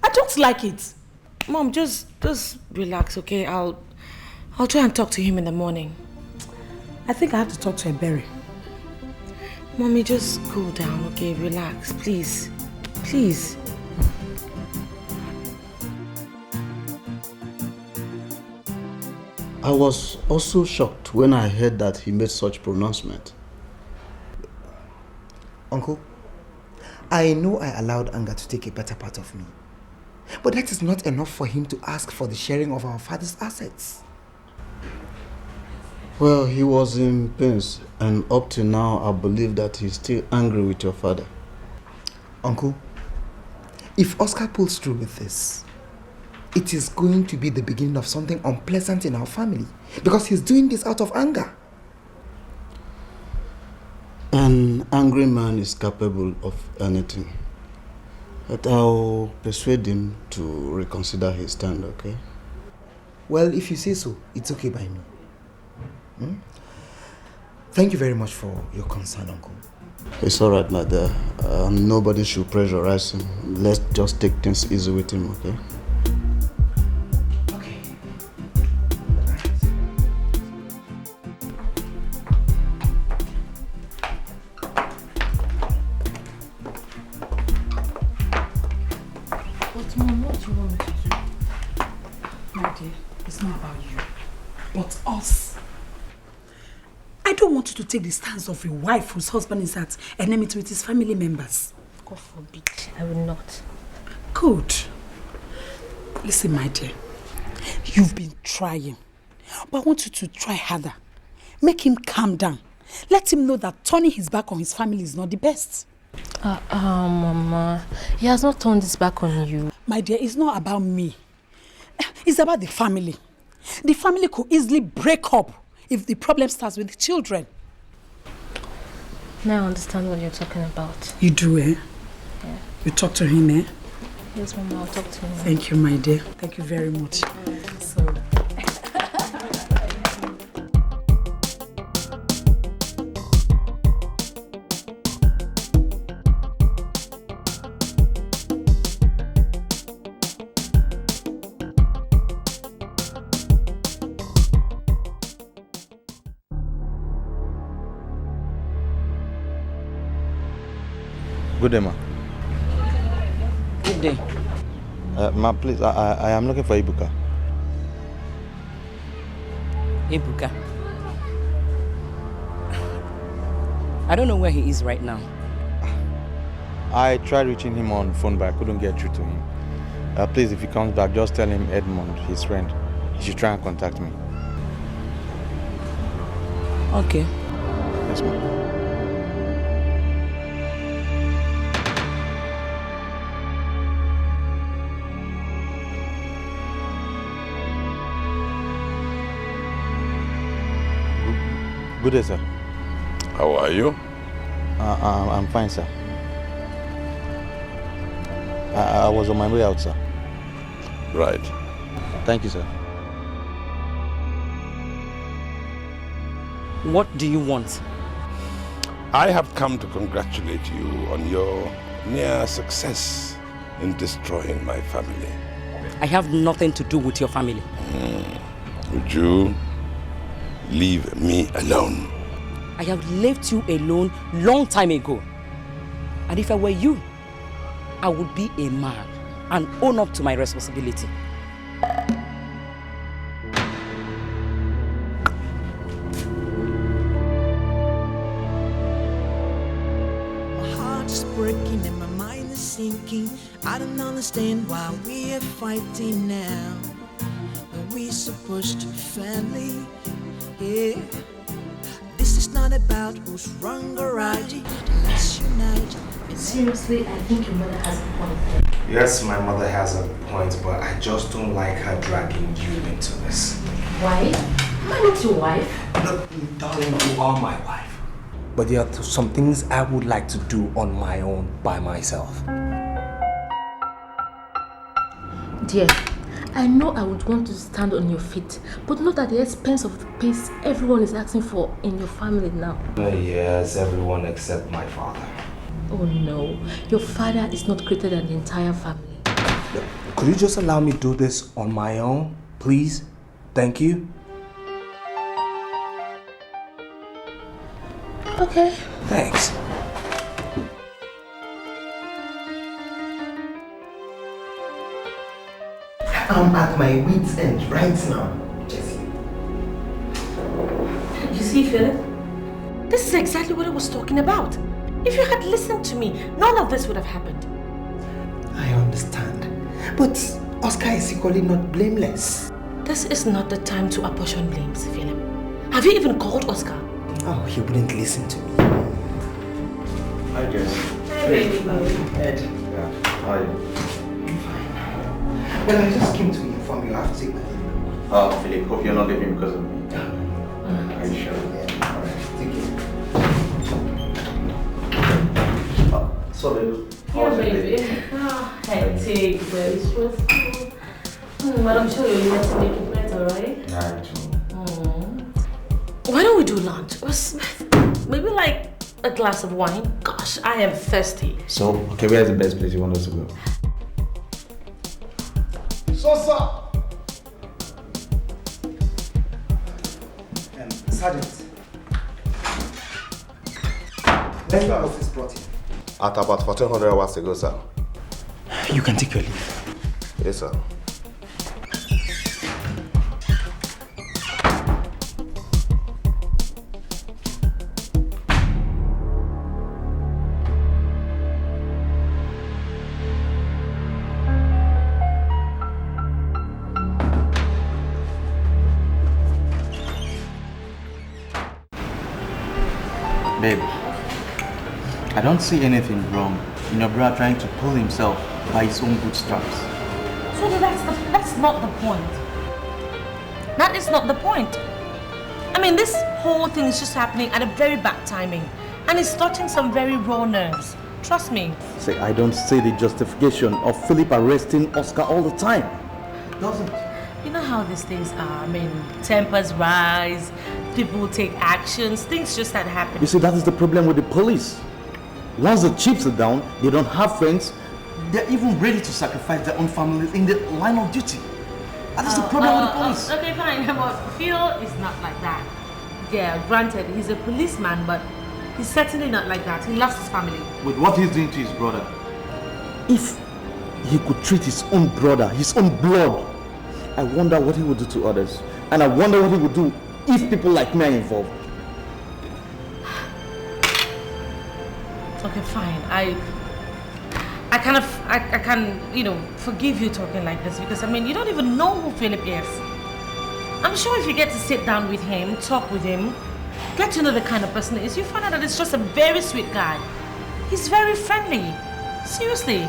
I don't like it. Mom, just relax, okay? I'll try and talk to him in the morning. I think I have to talk to Ebere. Mommy, just cool down, okay? Relax, please. Please. I was also shocked when I heard that he made such pronouncement. Uncle, I know I allowed anger to take a better part of me. But that is not enough for him to ask for the sharing of our father's assets. Well, he was in pains, and up to now, I believe that he's still angry with your father. Uncle, if Oscar pulls through with this, it is going to be the beginning of something unpleasant in our family, because he's doing this out of anger. An angry man is capable of anything. But I'll persuade him to reconsider his stand, okay? Well, if you say so, it's okay by me. Thank you very much for your concern, Uncle. It's alright, my dear. Nobody should pressurize him. Let's just take things easy with him, okay? But Mom, what do you want me to do? My dear, it's not about you, but us. I don't want you to take the stance of a wife whose husband is at enmity with his family members. God forbid. I will not. Good. Listen, my dear. You've been trying. But I want you to try harder. Make him calm down. Let him know that turning his back on his family is not the best. Mama. He has not turned his back on you. My dear, it's not about me. It's about the family. The family could easily break up if the problem starts with the children. Now I understand what you're talking about. You do, eh? Yeah. You talk to him, eh? Yes, Mama, I'll talk to him. Thank you, my dear. Thank you very much. So... Good day, ma. Good day. Ma, please, I am looking for Ibuka. Ibuka? I don't know where he is right now. I tried reaching him on phone, but I couldn't get through to him. Please, if he comes back, just tell him Edmund, his friend. He should try and contact me. Okay. Yes, ma'am. Good day, sir. How are you? I'm fine, sir. I was on my way out, sir. Right. Thank you, sir. What do you want? I have come to congratulate you on your near success in destroying my family. I have nothing to do with your family. Would you leave me alone? I have left you alone long time ago. And if I were you, I would be a man and own up to my responsibility. My heart is breaking and my mind is sinking. I don't understand why we are fighting now. Are we supposed to be family? Yeah. This is not about who's wrong or right. Let's unite. Seriously, I think your mother has a point. Yes, my mother has a point, but I just don't like her dragging you into this. Why? Am I not your wife? Look, darling, you are my wife. But there are some things I would like to do on my own by myself. Dear, I know I would want to stand on your feet, but not at the expense of the pace everyone is asking for in your family now. Yes, everyone except my father. Oh no, your father is not greater than the entire family. Could you just allow me to do this on my own, please? Thank you. Okay. Thanks. I'm at my wit's end right now, Jessie. You see, Philip? This is exactly what I was talking about. If you had listened to me, none of this would have happened. I understand. But Oscar is equally not blameless. This is not the time to apportion blames, Philip. Have you even called Oscar? Oh, he wouldn't listen to me. Hi, Jess. Hi, baby. Ed. Yeah. Hi. I'm fine. Well, I just came to inform you I have to take my leave. Oh, Philip, hope you're not leaving because of me. Are you sure? Yeah. Alright, take care. So, baby, how Yeah, was your baby. day? Hectic, very stressful. But I'm sure you'll have to make it better, right? Nah, too. Why don't we do lunch? Maybe like a glass of wine? Gosh, I am thirsty. So, okay, where's the best place you want us to go? Sosa! Sergeant. When was this brought in? At about 1400 hours ago, sir. You can take your leave. Yes, sir. Babe, I don't see anything wrong in your brother trying to pull himself by his own bootstraps. So that's not the point. That is not the point. I mean, this whole thing is just happening at a very bad timing. And it's touching some very raw nerves. Trust me. Say, I don't see the justification of Philip arresting Oscar all the time. Doesn't. You know how these things are. I mean, tempers rise, people take actions, things just start happening. You see, that is the problem with the police. Once the chips are down, they don't have friends. They're even ready to sacrifice their own families in the line of duty. That is the problem with the police. Okay, fine, but Phil is not like that. Yeah, granted, he's a policeman, but He's certainly not like that. He loves his family. With what he's doing to his brother. If he could treat his own brother, his own blood, I wonder what he would do to others. And I wonder what he would do if people like me are involved. Okay, fine. I can, forgive you talking like this because, you don't even know who Philip is. I'm sure if you get to sit down with him, talk with him, get to know the kind of person he is, you find out that he's just a very sweet guy. He's very friendly. Seriously.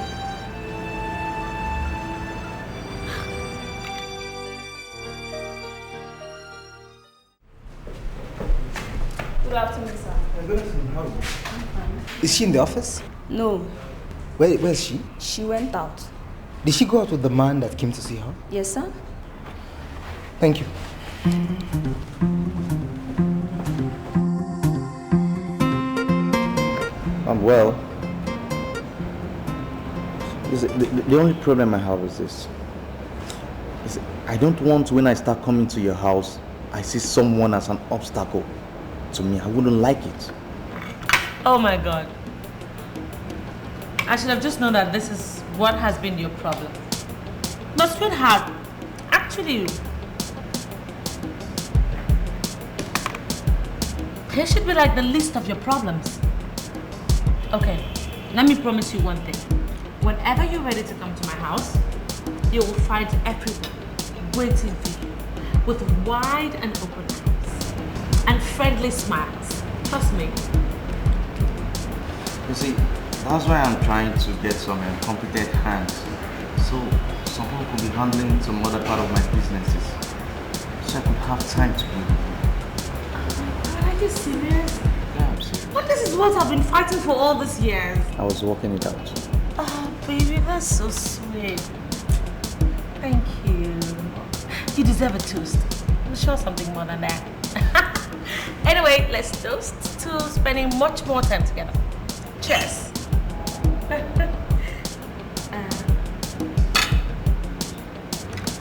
Good afternoon, sir. Good afternoon. How are you? I'm fine. Is she in the office? No. Where is she? She went out. Did she go out with the man that came to see her? Yes, sir. Thank you. Well, the only problem I have is this. I don't want when I start coming to your house, I see someone as an obstacle to me. I wouldn't like it. Oh my God. I should have just known that this is what has been your problem. But sweetheart, actually, here should be like the list of your problems. Okay, let me promise you one thing. Whenever you're ready to come to my house, you will find everyone waiting for you with wide and open arms and friendly smiles. Trust me. You see, that's why I'm trying to get some competent hands. So someone could be handling some other part of my businesses. So I could have time to be with you. Are you serious? Yeah, I'm serious. But this is what I've been fighting for all these years. I was working it out. Oh, baby, that's so sweet. Thank you. You deserve a toast. I'm sure something more than that. Anyway, let's toast to spending much more time together. Cheers.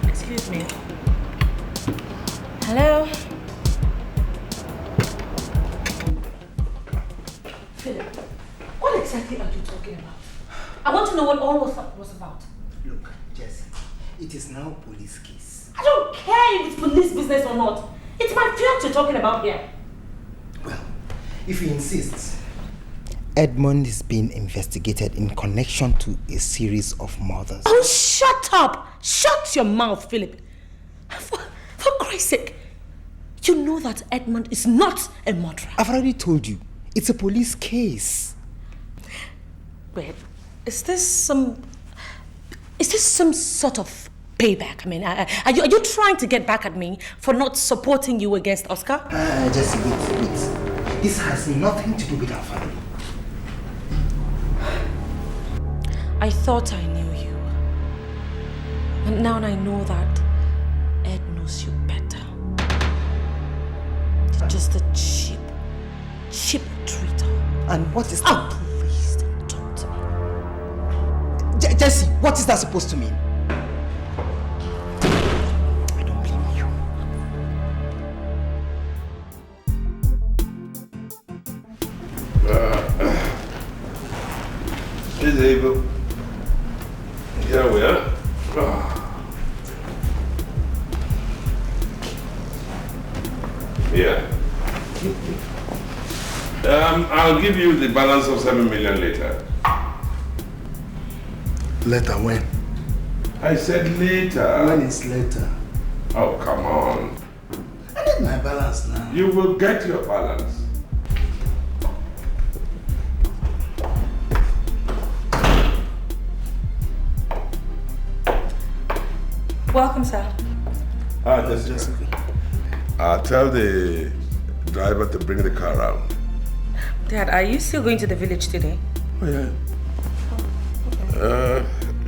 Excuse me. Hello? Philip, what exactly are you talking about? I want to know what all was about. Look, Jesse, it is now a police case. I don't care if it's police business or not. It's my fiance you're talking about here. Well, if you insist. Edmund is being investigated in connection to a series of murders. Oh, shut up! Shut your mouth, Philip. For Christ's sake, you know that Edmund is not a murderer. I've already told you, it's a police case. Wait, is this some sort of payback? I mean, are you trying to get back at me for not supporting you against Oscar? Just wait. This has nothing to do with our family. I thought I knew you. And now I know that Ed knows you better. You're just a cheap traitor. And what is that? Oh, please don't talk to me. Jesse, what is that supposed to mean? I don't blame you. Is able. Here we are. Yeah. I'll give you the balance of 7 million later. Later when? I said later. When is later? Oh, come on. I need my balance now. You will get your balance. Welcome, sir. Jessica. Tell the driver to bring the car out. Dad, are you still going to the village today? Oh, yeah.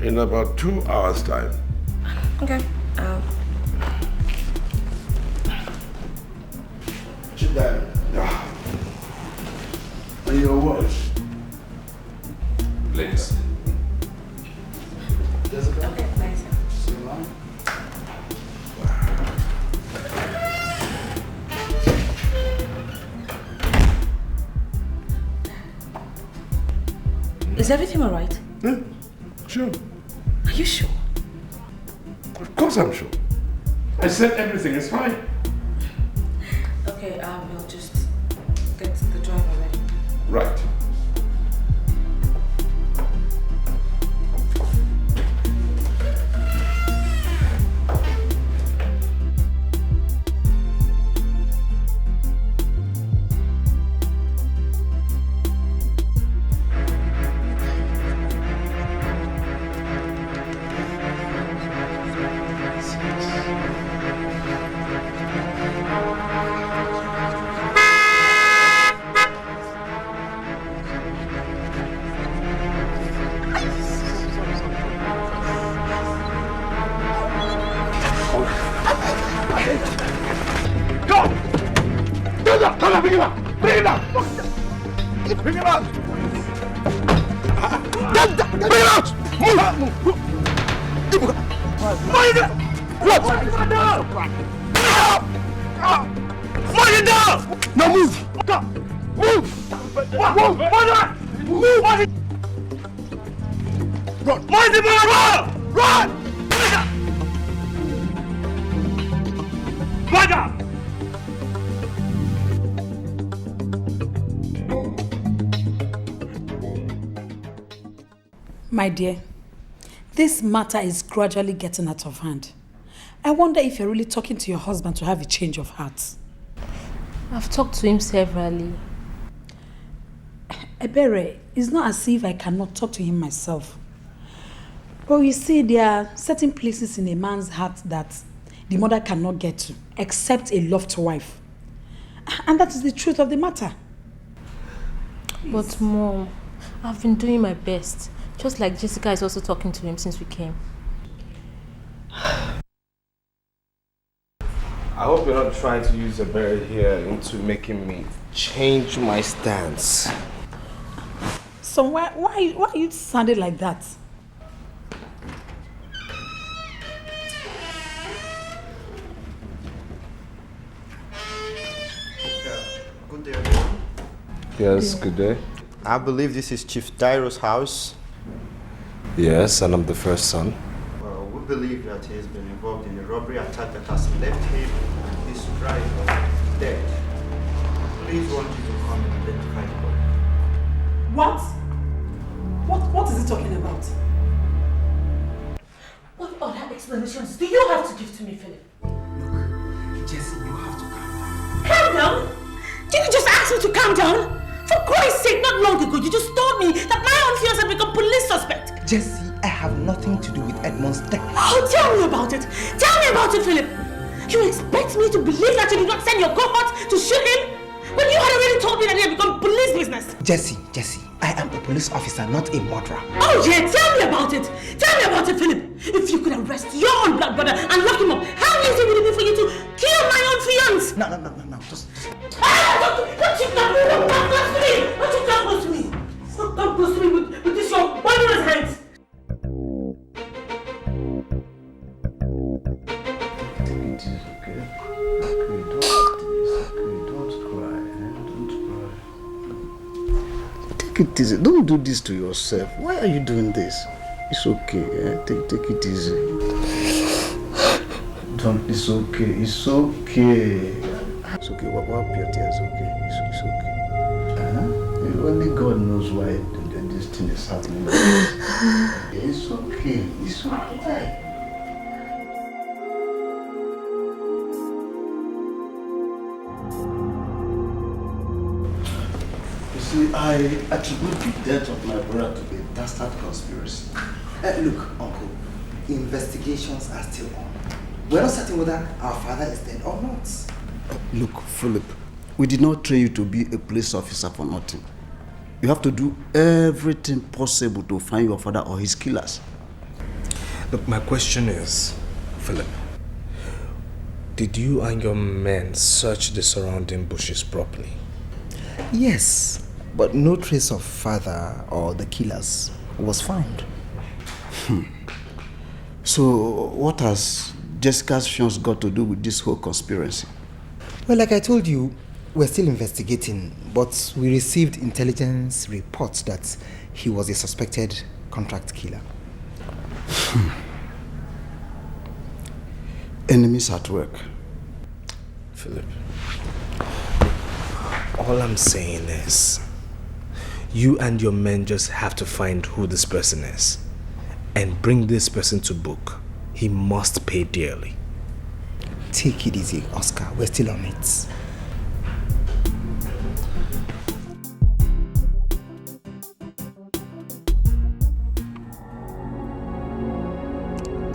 In about 2 hours' time. Okay. Sit down. And your watch. Later. Jessica? Okay, nice. So long. Is everything alright? Yeah, sure. Are you sure? Of course I'm sure. I said everything is fine. Okay, we'll just get the driver ready. Right. My dear, this matter is gradually getting out of hand. I wonder if you're really talking to your husband to have a change of heart. I've talked to him severally. Ebere, it's not as if I cannot talk to him myself. But you see, there are certain places in a man's heart that the mother cannot get to, except a loved wife. And that is the truth of the matter. But Mom, I've been doing my best. Just like Jessica is also talking to him since we came. I hope you're not trying to use a berry here into making me change my stance. So why are you sounding like that? Good day, everyone. Yes, good day. I believe this is Chief Daryl's house. Yes, and I'm the first son. Well, we believe that he has been involved in a robbery attack that has left him and his driver dead. Please want you to come and identify the body. What? What is he talking about? What other explanations do you have to give to me, Philip? Look, Jesse, you have to calm down. Calm down? Did you just ask me to calm down? For Christ's sake, not long ago, you just told me that my own fiance had become police suspect. Jesse, I have nothing to do with Edmond's death. Oh, tell me about it. Tell me about it, Philip. You expect me to believe that you did not send your cohort to shoot him? When you had already told me that he had become police business. Jesse, I am a police officer, not a murderer. Oh yeah, tell me about it. Tell me about it, Philip. If you could arrest your own blood brother and lock him up, how easy would it be for you to kill my own fiance? No, just... Don't you come close to me! Don't you come close to me! Don't come close to me with this your wondrous hands! It is okay. Take it easy. Don't do this to yourself. Why are you doing this? It's okay. Take it easy. It's okay. It's okay. It's okay. Wipe your tears. Okay. It's okay. Only God knows why this thing is happening. It's okay. It's okay. See, I attribute the death of my brother to a dastard conspiracy. Look, Uncle, investigations are still on. We're not certain whether our father is dead or not. Look, Philip, we did not train you to be a police officer for nothing. You have to do everything possible to find your father or his killers. Look, my question is, Philip, did you and your men search the surrounding bushes properly? Yes, but no trace of father or the killers was found. So, what has Jessica's fiance got to do with this whole conspiracy? Well, like I told you, we're still investigating, but we received intelligence reports that he was a suspected contract killer. Enemies at work. Philip, all I'm saying is, you and your men just have to find who this person is and bring this person to book. He must pay dearly. Take it easy, Oscar. We're still on it.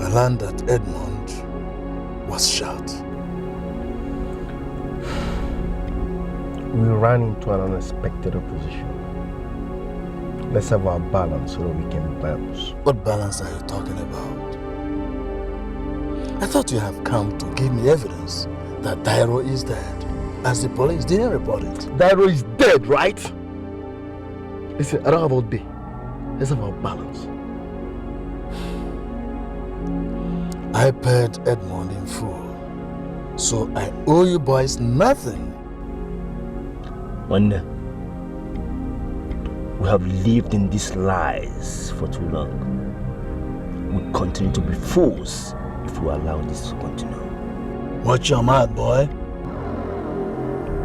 I learned that Edmund was shot. We ran into an unexpected opposition. Let's have our balance so that we can bounce. What balance are you talking about? I thought you have come to give me evidence that Daryl is dead, as the police didn't report it. Daryl is dead, right? Listen, I don't have all day. Let's have our balance. I paid Edmund in full, so I owe you boys nothing. Wanda, we have lived in these lies for too long. We continue to be fools if we allow this to continue. Watch your mouth, boy.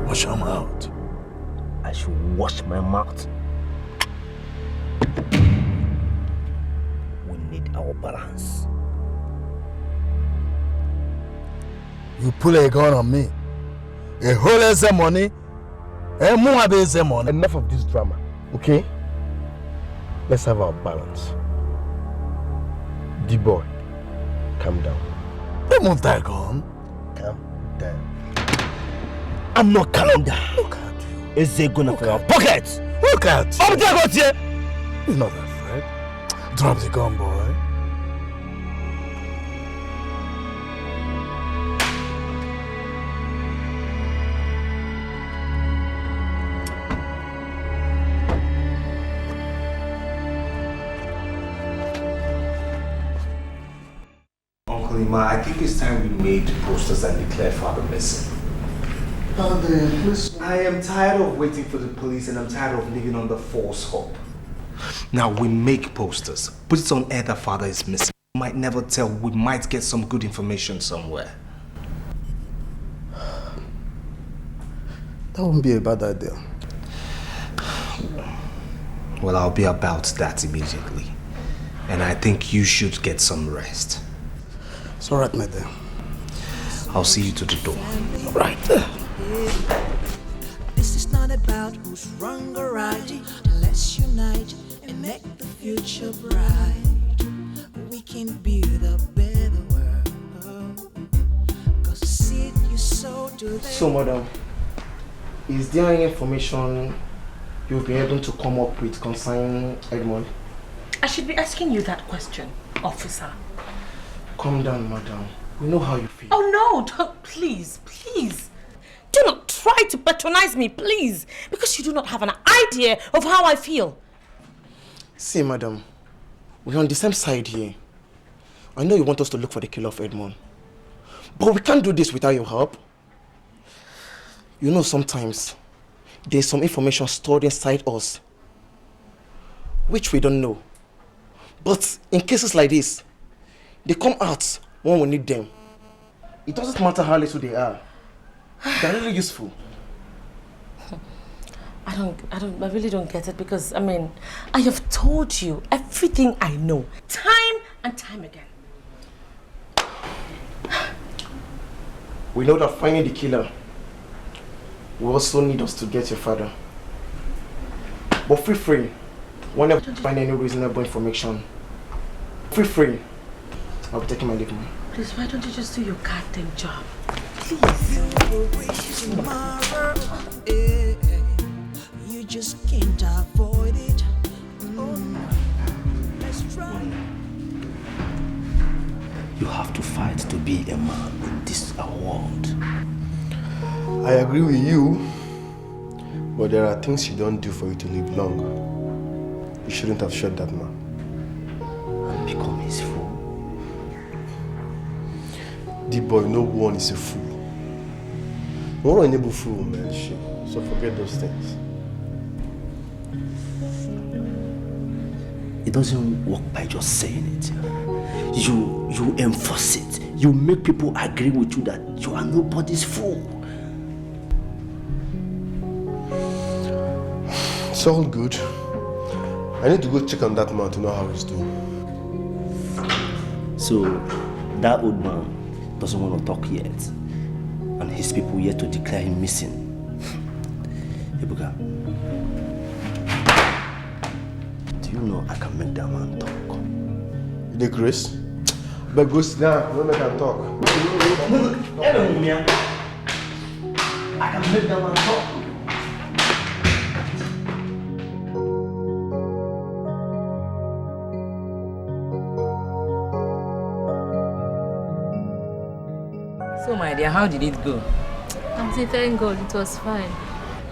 Watch your mouth. I should wash my mouth. We need our balance. You pull a gun on me. A whole lot of money. Enough of this drama, okay? Let's have our balance. D-boy, calm down. Don't move that gun. Calm down. I'm not calm down. Look at you. Is it gonna for your pocket? Look at you. I'm not here. You're not afraid. Drop the gun, boy. I think it's time we made posters and declared father missing. I am tired of waiting for the police and I'm tired of living under false hope. Now we make posters, put it on air that father is missing. We might never tell, we might get some good information somewhere. That wouldn't be a bad idea. Well, I'll be about that immediately. And I think you should get some rest. It's alright, my dear. I'll see you to the door. Right. This is not about who's wrong or right. Let's unite and make the future bright. We can build a better world. 'Cause the seed you sow today. So, madam, is there any information you've been able to come up with concerning Edmund? I should be asking you that question, officer. Calm down, madam. We know how you feel. Oh no, don't, please, please. Do not try to patronize me, please, because you do not have an idea of how I feel. See, madam, we're on the same side here. I know you want us to look for the killer of Edmund, but we can't do this without your help. You know, sometimes there's some information stored inside us which we don't know. But in cases like this, they come out when we need them. It doesn't matter how little they are. They're really useful. I really don't get it because, I mean, I have told you everything I know, time and time again. We know that finding the killer will also need us to get your father. But feel free, whenever you find any reasonable information, feel free. I'll be taking my leave now. Please, why don't you just do your goddamn job? Please. You just can't avoid it. Let's try. You have to fight to be a man in this world. I agree with you, but there are things you don't do for you to live long. You shouldn't have shot that man. And become his fool. D-boy, no one is a fool. No one is a fool, man. Shit. So forget those things. it doesn't work by just saying it. You enforce it. You make people agree with you that you are nobody's fool. It's all good. I need to go check on that man to know how he's doing. So, that old man doesn't want to talk yet, and his people yet to declare him missing. Ebuka, do you know I can make that man talk? You did, Chris? But go sit down, don't make him talk. I can make that man talk. So, my dear, how did it go? Auntie, thank God, it was fine.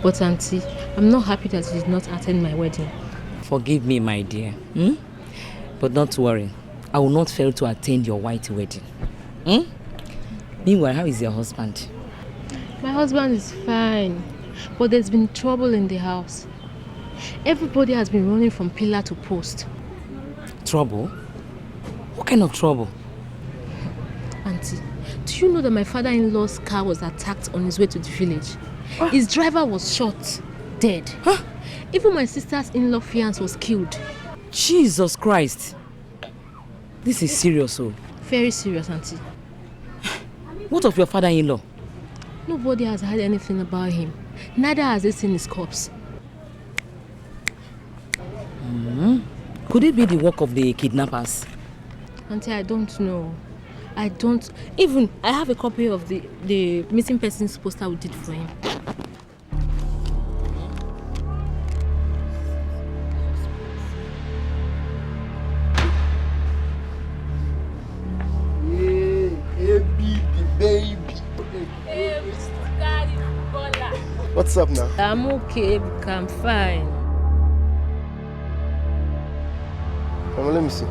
But Auntie, I'm not happy that you did not attend my wedding. Forgive me, my dear. But don't worry. I will not fail to attend your white wedding. Meanwhile, how is your husband? My husband is fine, but there's been trouble in the house. Everybody has been running from pillar to post. Trouble? What kind of trouble? Auntie, do you know that my father-in-law's car was attacked on his way to the village? His driver was shot, dead. Even my sister's in-law fiancé was killed. Jesus Christ! This is serious, oh. Very serious, Auntie. What of your father-in-law? Nobody has heard anything about him. Neither has they seen his corpse. Could it be the work of the kidnappers? Auntie, I don't know. I have a copy of the missing persons poster we did for him. What's up now? I'm okay, I'm fine. Come on, let me see.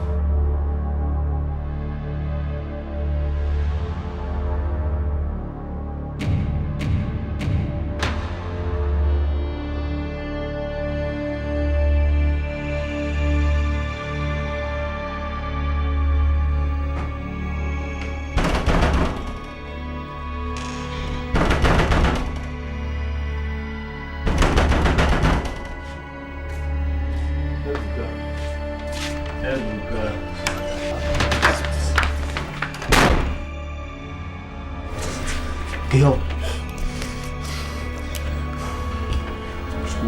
Yo,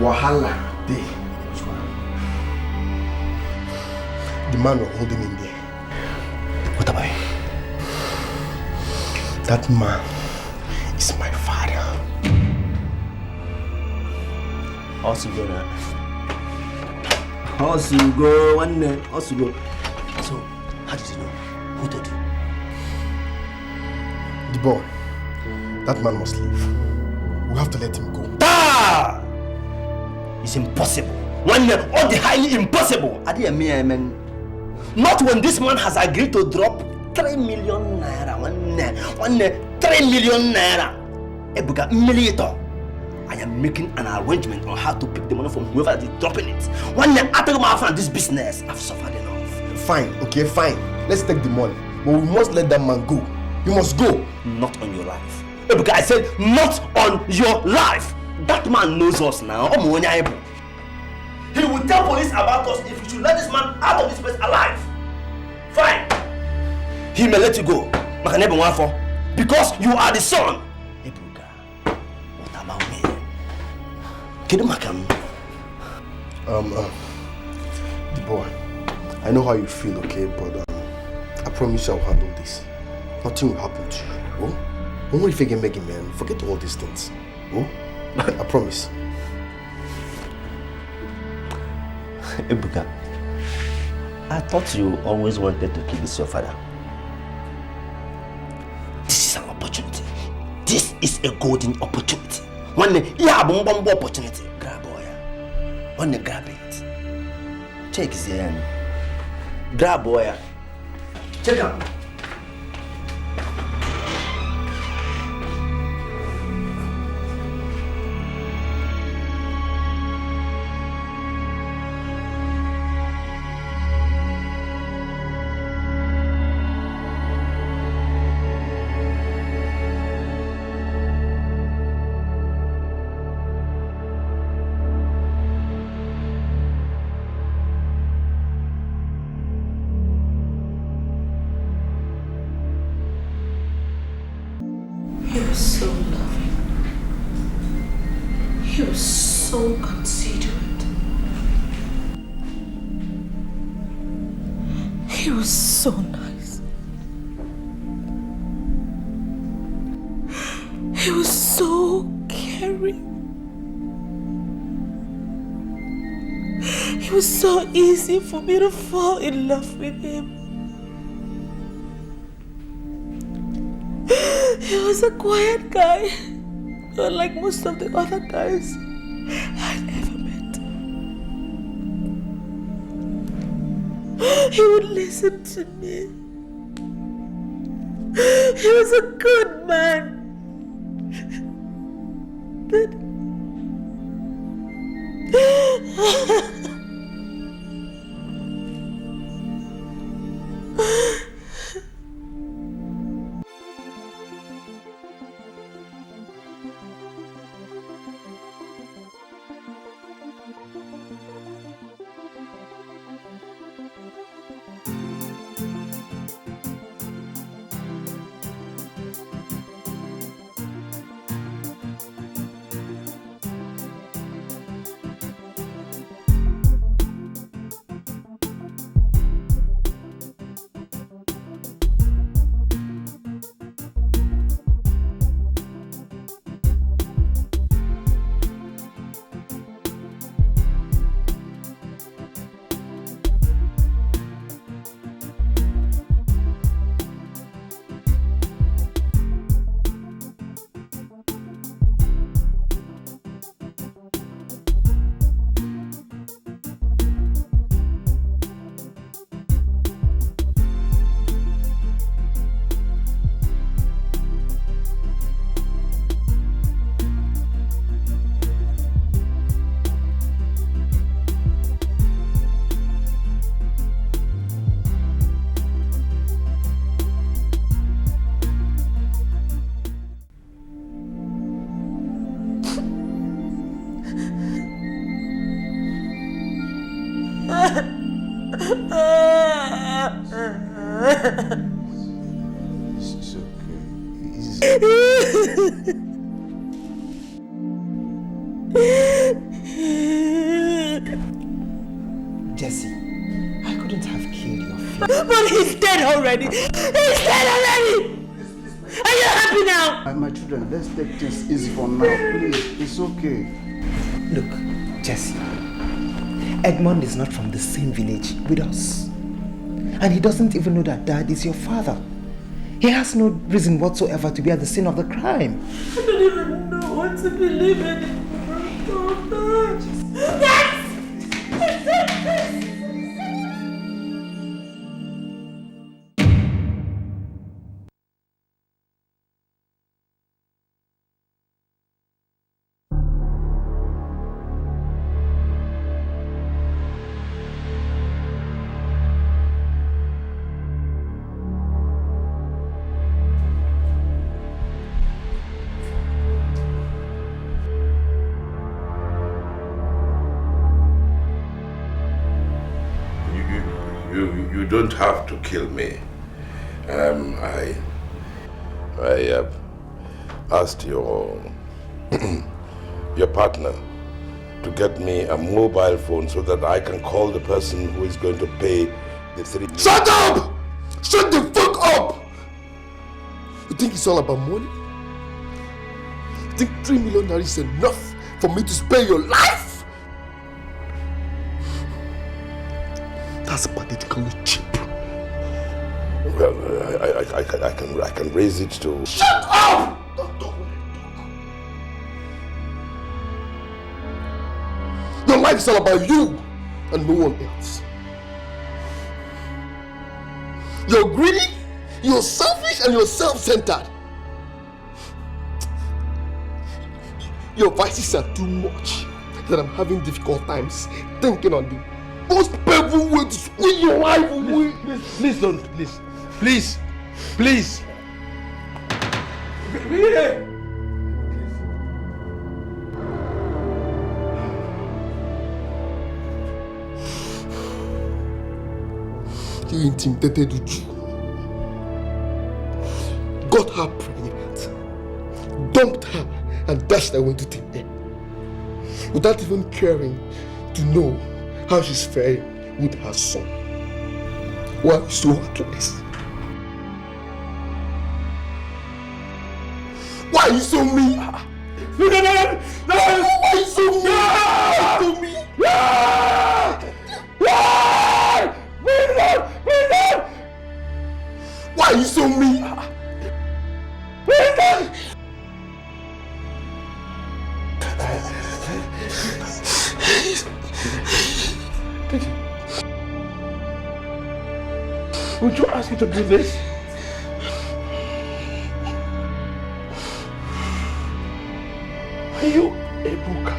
wahala day. The man we're holding in there. What about him? That man is my father. Also go now. Also go one day. Also go. So, how did you know? Who told you? The boy. That man must leave. We have to let him go. Ah! It's impossible. One day, all the highly impossible. Man. Not when this man has agreed to drop 3 million naira. One day, 3 million naira. Ebuka, millimeter. I am making an arrangement on how to pick the money from whoever is dropping it. One day, after my friend, this business, I've suffered enough. Fine, okay, fine. Let's take the money. But we must let that man go. You must go. Not on your life. Because I said, not on your life. That man knows us now. He will tell police about us if we should let this man out of this place alive. Fine. He may let you go. Because you are the son. What about me? The boy, I know how you feel, okay, but I promise I'll handle this. Nothing will happen to you. Oh? Don't worry if you can make it, man. Forget all these things. Oh? I promise. Ebuka, I thought you always wanted to kill your father. This is an opportunity. This is a golden opportunity. One day, opportunity. Grab it. One day, grab it. Check his hand. Grab it. Check out. was so loving. He was so considerate. He was so nice. He was so caring. It was so easy for me to fall in love with him. He was a quiet guy, not like most of the other guys I'd ever met. He would listen to me. He was a good man. But It's okay. Jesse, I couldn't have killed your father. But he's dead already! He's dead already! Are you happy now? My children, let's take things easy for now. Please, it's okay. Look, Jesse, Edmond is not from the same village with us. And he doesn't even know that Dad is your father. He has no reason whatsoever to be at the scene of the crime. I don't even know what to believe in. Yes! You don't have to kill me. I asked your partner to get me a mobile phone so that I can call the person who is going to pay the 3 million. Shut up! Shut the fuck up! You think it's all about money? You think 3 million is enough for me to spare your life? That's pathetically cheap. Well, I can raise it to... Shut up! Don't talk when I talk. Your life is all about you and no one else. You're greedy, you're selfish, and you're self-centered. Your vices are too much that I'm having difficult times thinking on the most painful way to squeeze your life away. Please don't, please. He intimidated you. Got her pregnant. dumped her and dashed her into thin air without even caring to know how she's faring with her son. Why are you so heartless? Why are you so mean? No! Why are you so mean? Why are you so mean? Why are you so mean? Would you ask me to do this? Are you a booker?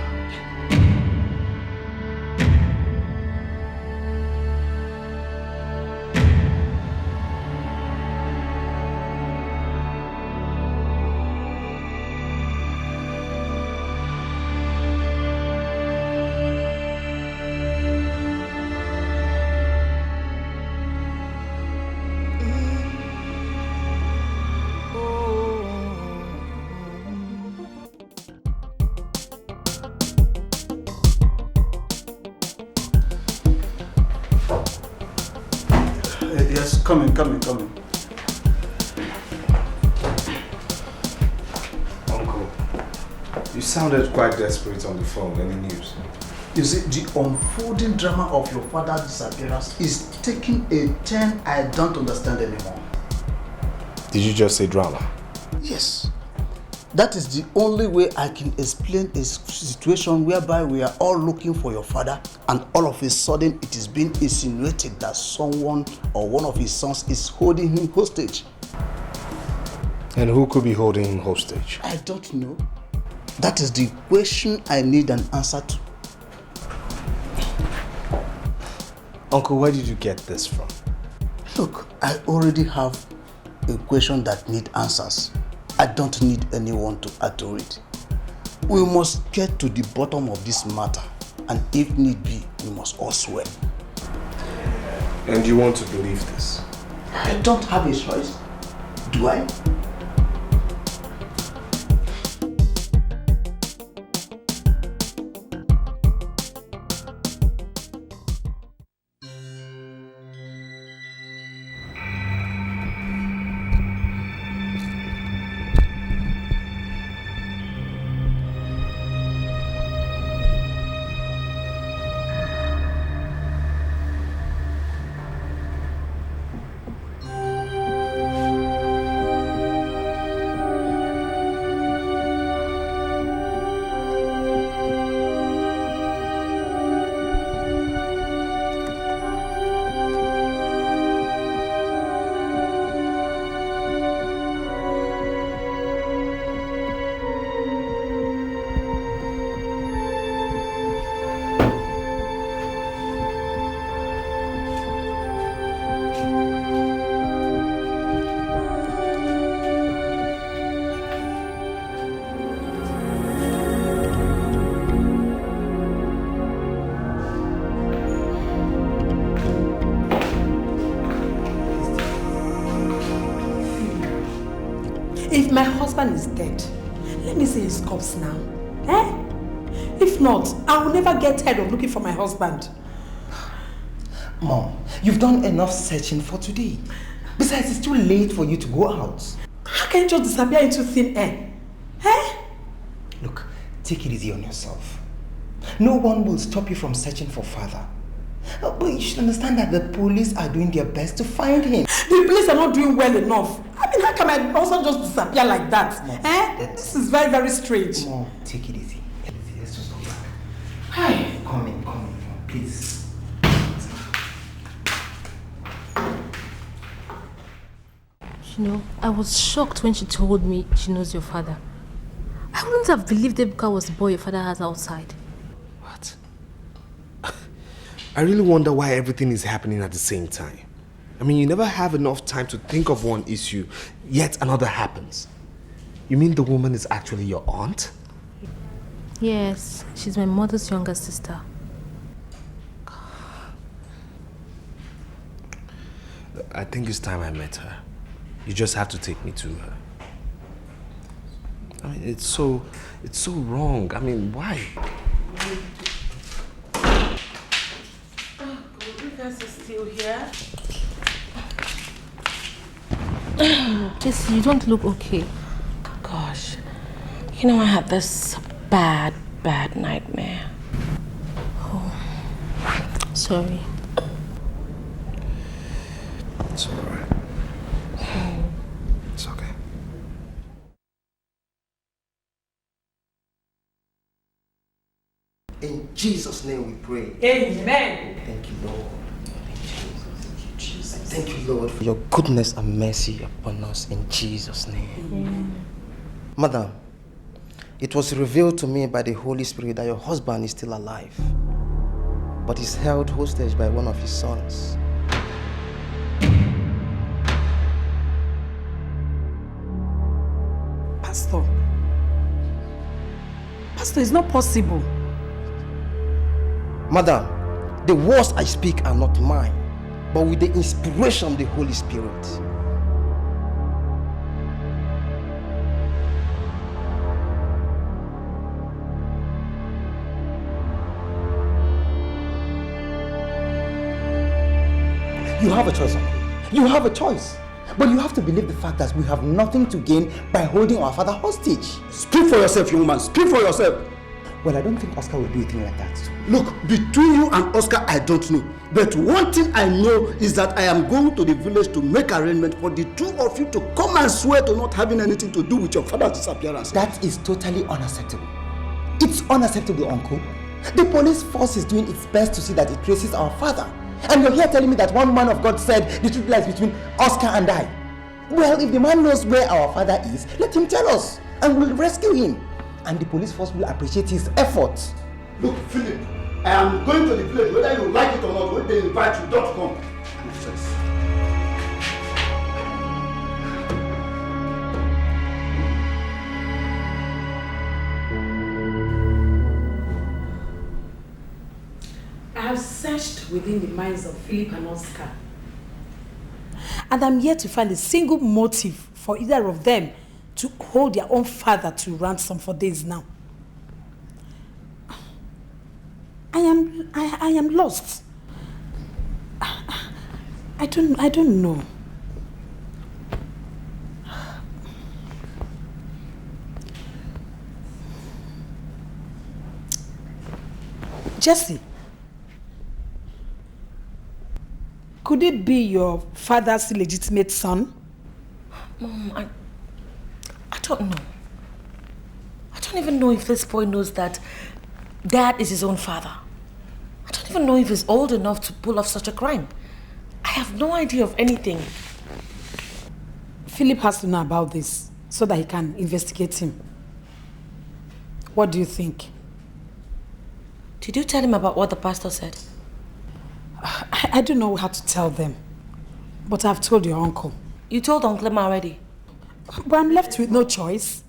Yes, come in. Uncle, you sounded quite desperate on the phone. Any news? You see, the unfolding drama of your father's disappearance is taking a turn I don't understand anymore. Did you just say drama? Yes. That is the only way I can explain a situation whereby we are all looking for your father and all of a sudden it is being insinuated that someone or one of his sons is holding him hostage. And who could be holding him hostage? I don't know. That is the question I need an answer to. Uncle, where did you get this from? Look, I already have a question that needs answers. I don't need anyone to add to it. We must get to the bottom of this matter, and if need be, we must all swear. And you want to believe this? I don't have a choice. Do I? If my husband is dead, let me see his corpse now. If not, I will never get tired of looking for my husband. Mom, you've done enough searching for today. Besides, it's too late for you to go out. How can you just disappear into thin air? Look, take it easy on yourself. No one will stop you from searching for father. But you should understand that the police are doing their best to find him. The police are not doing well enough. I mean, how can my husband just disappear like that? Mom, This is very, very strange. Mom, take it easy. Let's just go back. Hi. Come in, please. You know, I was shocked when she told me she knows your father. I wouldn't have believed Ebuka was the boy your father has outside. What? I really wonder why everything is happening at the same time. I mean, you never have enough time to think of one issue, yet another happens. You mean the woman is actually your aunt? Yes, she's my mother's younger sister. I think it's time I met her. You just have to take me to her. I mean, it's so wrong. I mean, why? Oh, God, you guys are still here? Jesse, you don't look okay. Gosh, you know I had this bad nightmare. Oh, sorry. It's all right. It's okay. In Jesus' name we pray. Amen. Thank you, Lord. Thank you, Lord, for your goodness and mercy upon us in Jesus' name. Amen. Madam, it was revealed to me by the Holy Spirit that your husband is still alive, but is held hostage by one of his sons. Pastor, it's not possible. Madam, the words I speak are not mine, but with the inspiration of the Holy Spirit. You have a choice, uncle. You have a choice. But you have to believe the fact that we have nothing to gain by holding our father hostage. Speak for yourself, young man. Speak for yourself. Well, I don't think Oscar will do a thing like that. Look, between you and Oscar, I don't know. But one thing I know is that I am going to the village to make arrangement for the two of you to come and swear to not having anything to do with your father's disappearance. That is totally unacceptable. It's unacceptable, uncle. The police force is doing its best to see that it traces our father. And you're here telling me that one man of God said the truth lies between Oscar and I. Well, if the man knows where our father is, let him tell us, and we'll rescue him. And the police force will appreciate his efforts. Look, Philip, I am going to the village, whether you like it or not. When they invite you, don't come. I have searched within the minds of Philip and Oscar, and I'm yet to find a single motive for either of them to hold their own father to ransom for days now. I am lost. I don't know. Jesse, could it be your father's legitimate son? Mom, I don't know. I don't even know if this boy knows that Dad is his own father. I don't even know if he's old enough to pull off such a crime. I have no idea of anything. Philip has to know about this so that he can investigate him. What do you think? Did you tell him about what the pastor said? I don't know how to tell them, but I've told your uncle. You told Uncle Emma already? But I'm left with no choice.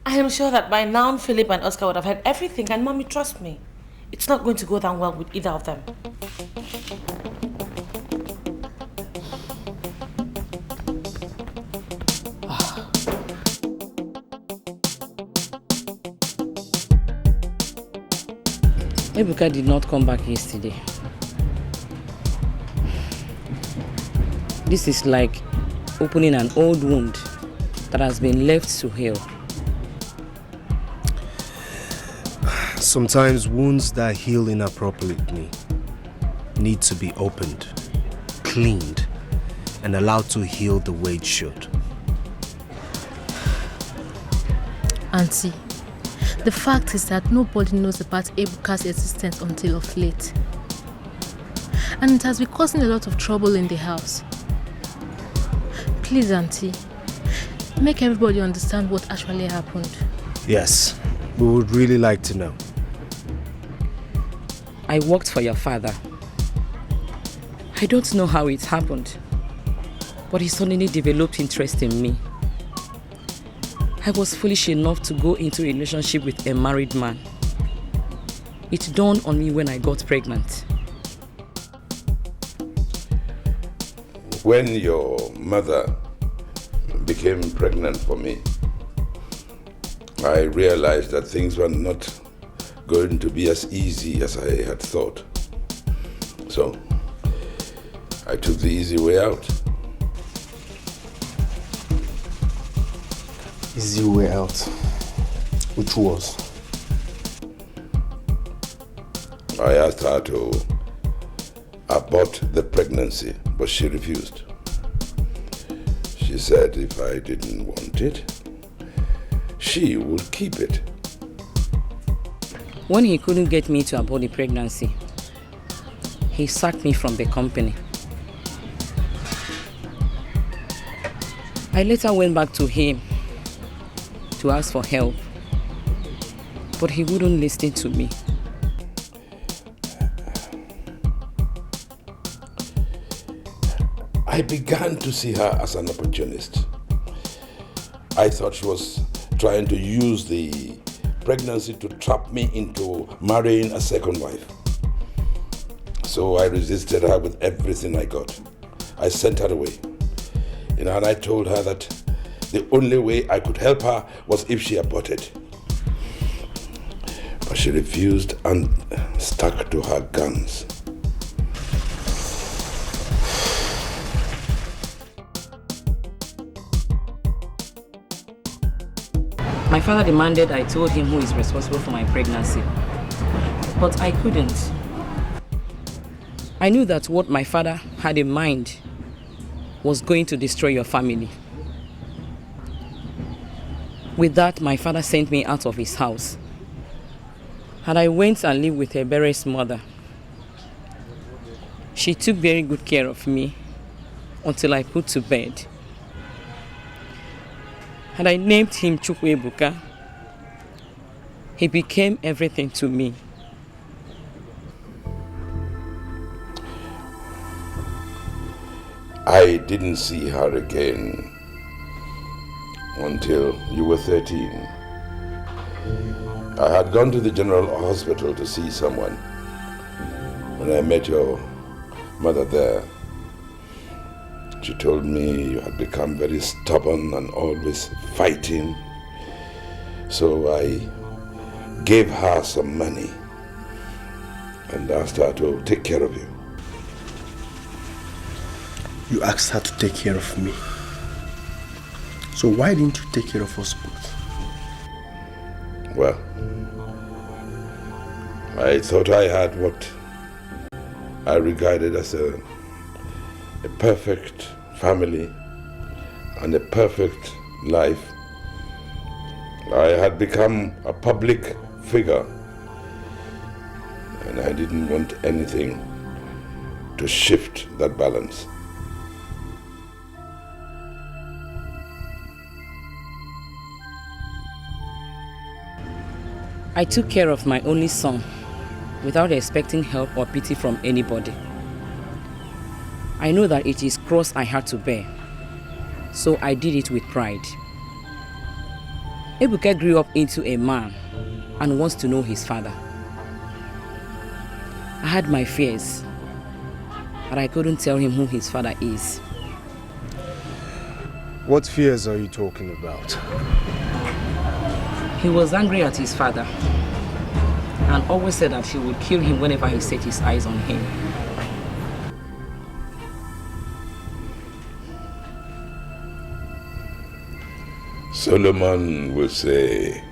I am sure that by now Philip and Oscar would have heard everything, and Mommy, trust me, it's not going to go down well with either of them. Ebuka did not come back yesterday. This is like opening an old wound that has been left to heal. Sometimes wounds that heal inappropriately need to be opened, cleaned, and allowed to heal the way it should. Auntie, the fact is that nobody knows about Ebuka's existence until of late. And it has been causing a lot of trouble in the house. Please, Auntie, make everybody understand what actually happened. Yes, we would really like to know. I worked for your father. I don't know how it happened, but he suddenly developed interest in me. I was foolish enough to go into a relationship with a married man. It dawned on me when I got pregnant. When your mother became pregnant for me, I realized that things were not going to be as easy as I had thought. So, I took the easy way out. Easy way out? Which was? I asked her to abort the pregnancy, but she refused. She said if I didn't want it, she would keep it. When he couldn't get me to abort the pregnancy, he sacked me from the company. I later went back to him to ask for help, but he wouldn't listen to me. I began to see her as an opportunist. I thought she was trying to use the pregnancy to trap me into marrying a second wife. So I resisted her with everything I got. I sent her away. And I told her that the only way I could help her was if she aborted. But she refused and stuck to her guns. My father demanded I told him who is responsible for my pregnancy, but I couldn't. I knew that what my father had in mind was going to destroy your family. With that, my father sent me out of his house, and I went and lived with Ebere's mother. She took very good care of me until I put to bed. And I named him Chukwuebuka. He became everything to me. I didn't see her again until you were 13. I had gone to the general hospital to see someone when I met your mother there. She told me you had become very stubborn and always fighting. So I gave her some money and asked her to take care of you. You asked her to take care of me. So why didn't you take care of us both? Well, I thought I had what I regarded as a perfect family and a perfect life. I had become a public figure, and I didn't want anything to shift that balance. I took care of my only son without expecting help or pity from anybody. I know that it is cross I had to bear, so I did it with pride. Ebuka grew up into a man and wants to know his father. I had my fears, but I couldn't tell him who his father is. What fears are you talking about? He was angry at his father and always said that he would kill him whenever he set his eyes on him. Solomon will say,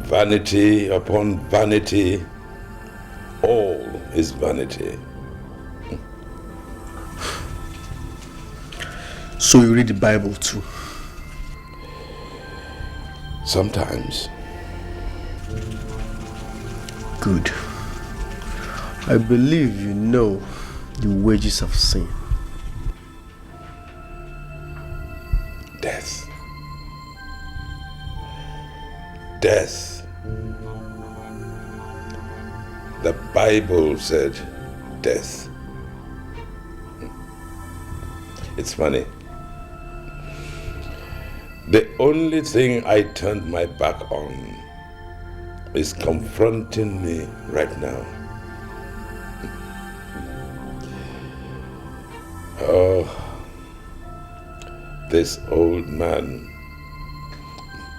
vanity upon vanity, all is vanity. So you read the Bible too? Sometimes. Good. I believe you know the wages of sin. Death. Death. The Bible said death. It's funny. The only thing I turned my back on is confronting me right now. Oh, this old man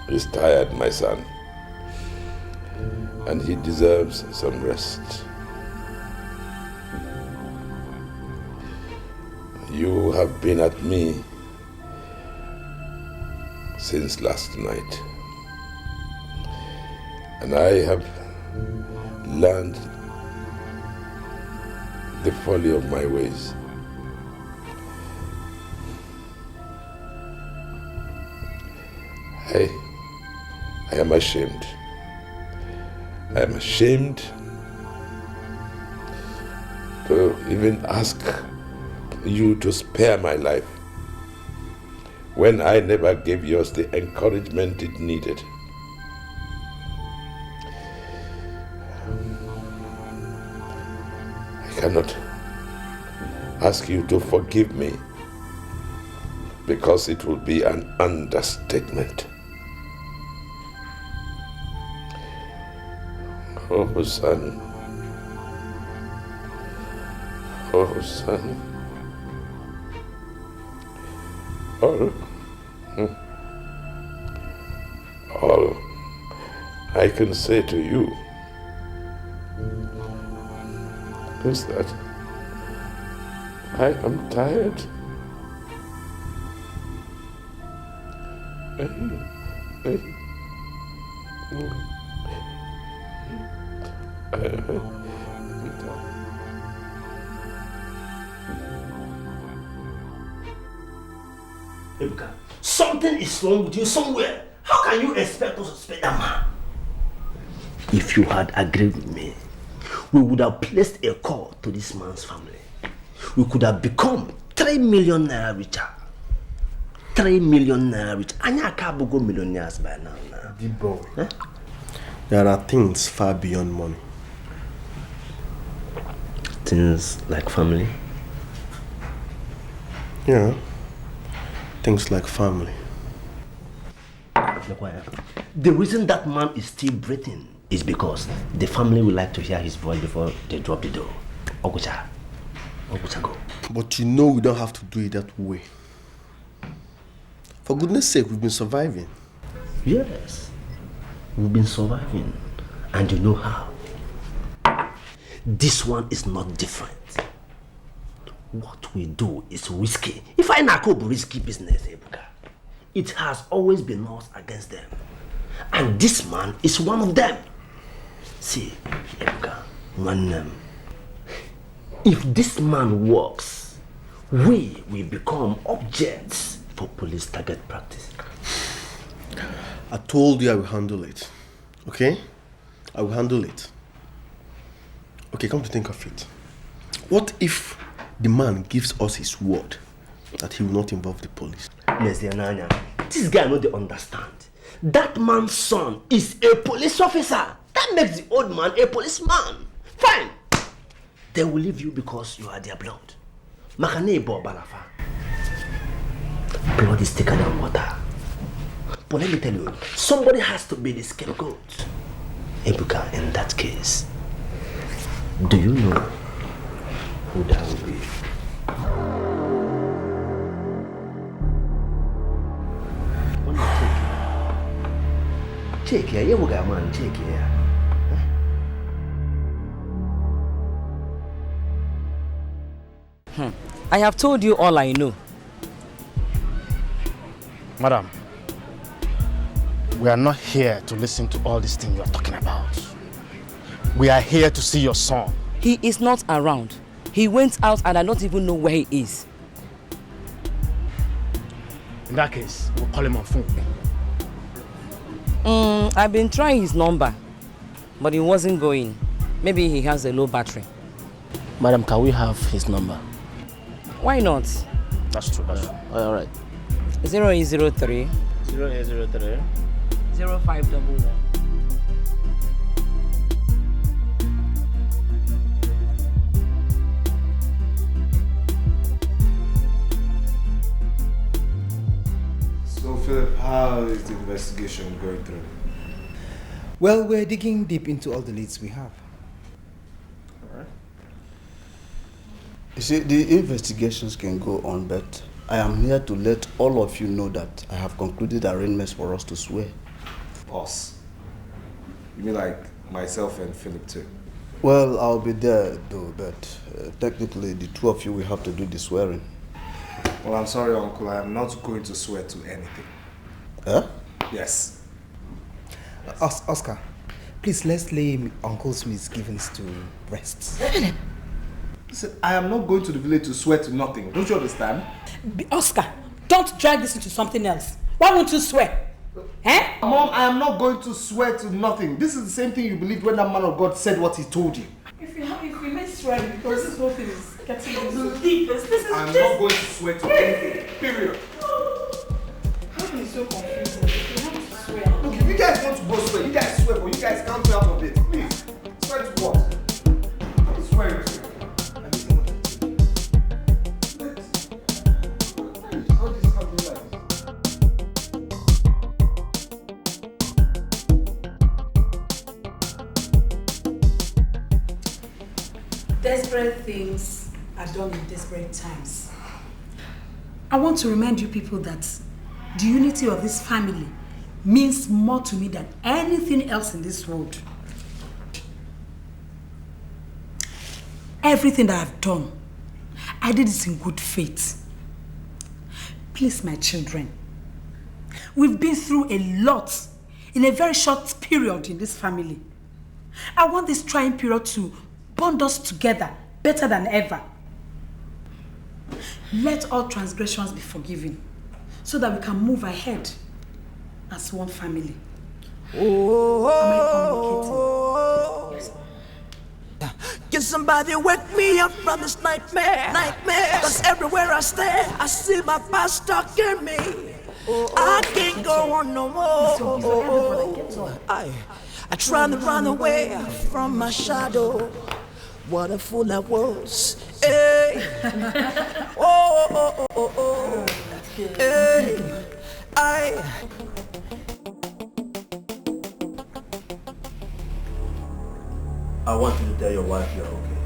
He's tired, my son. And he deserves some rest. You have been at me since last night. And I have learned the folly of my ways. I am ashamed. I am ashamed to even ask you to spare my life when I never gave yours the encouragement it needed. I cannot ask you to forgive me because it would be an understatement. Oh, son. Oh, son. All I can say to you is that I am tired. Ebuka, something is wrong with you somewhere. How can you expect us to suspect that man? If you had agreed with me, we would have placed a call to this man's family. We could have become 3 million naira richer. 3 million naira richer. Anya can't go millionaires by now. Deep boy. Huh? There are things far beyond money. Things like family? Yeah. Things like family. The reason that man is still breathing is because the family would like to hear his voice before they drop the door. Ogucha go. But you know we don't have to do it that way. For goodness sake, we've been surviving. Yes, we've been surviving. And you know how? This one is not different. What we do is risky. If I not go risky business, Ebuka, it has always been us against them. And this man is one of them. See, Ebuka, if this man works, we will become objects for police target practice. I told you I will handle it. Okay? I will handle it. Okay, come to think of it. What if the man gives us his word that he will not involve the police? This guy no dey understand. That man's son is a police officer. That makes the old man a policeman. Fine. They will leave you because you are their blood. Blood is thicker than water. But let me tell you, somebody has to be the scapegoat. Ebuka, in that case, do you know who that will be? Check here, you got man, check here. I have told you all I know. Madam, we are not here to listen to all these things you are talking about. We are here to see your son. He is not around. He went out and I don't even know where he is. In that case, we'll call him on phone. I've been trying his number, but he wasn't going. Maybe he has a low battery. Madam, can we have his number? Why not? That's true. All right. 0803 0803 0511. So, Philip, how is the investigation going through? Well, we're digging deep into all the leads we have. Alright. You see, the investigations can go on, but I am here to let all of you know that I have concluded arrangements for us to swear. us? You mean like myself and Philip too? Well, I'll be there though, but technically the two of you will have to do the swearing. Well, I'm sorry, Uncle. I am not going to swear to anything. Huh? Yes. Oscar, please let's lay Uncle's misgivings to rest. Listen, I am not going to the village to swear to nothing. Don't you understand? Oscar, don't drag this into something else. Why won't you swear? Eh? Mom, I am not going to swear to nothing. This is the same thing you believed when that man of God said what he told you. If we may swear, because this whole thing is getting into deepness. This is I am not going to swear to anything. Period. How can you so confusing? You have to swear. Look, if you guys want to go swear, you guys swear, but you guys can't out of it. Please. Swear to what? I'm swearing to you. Desperate things are done in desperate times. I want to remind you people that the unity of this family means more to me than anything else in this world. Everything that I've done, I did it in good faith. Please, my children, we've been through a lot in a very short period in this family. I want this trying period to bond us together better than ever. Let all transgressions be forgiven so that we can move ahead as one family. Am I communicating? Yes. Can somebody wake me up from this nightmare? Cause everywhere I stare, I see my past stalking me. I can't go on no more. I try to run away from my shadow. What a fool I was. Hey. Hey. I want you to tell your wife you're okay.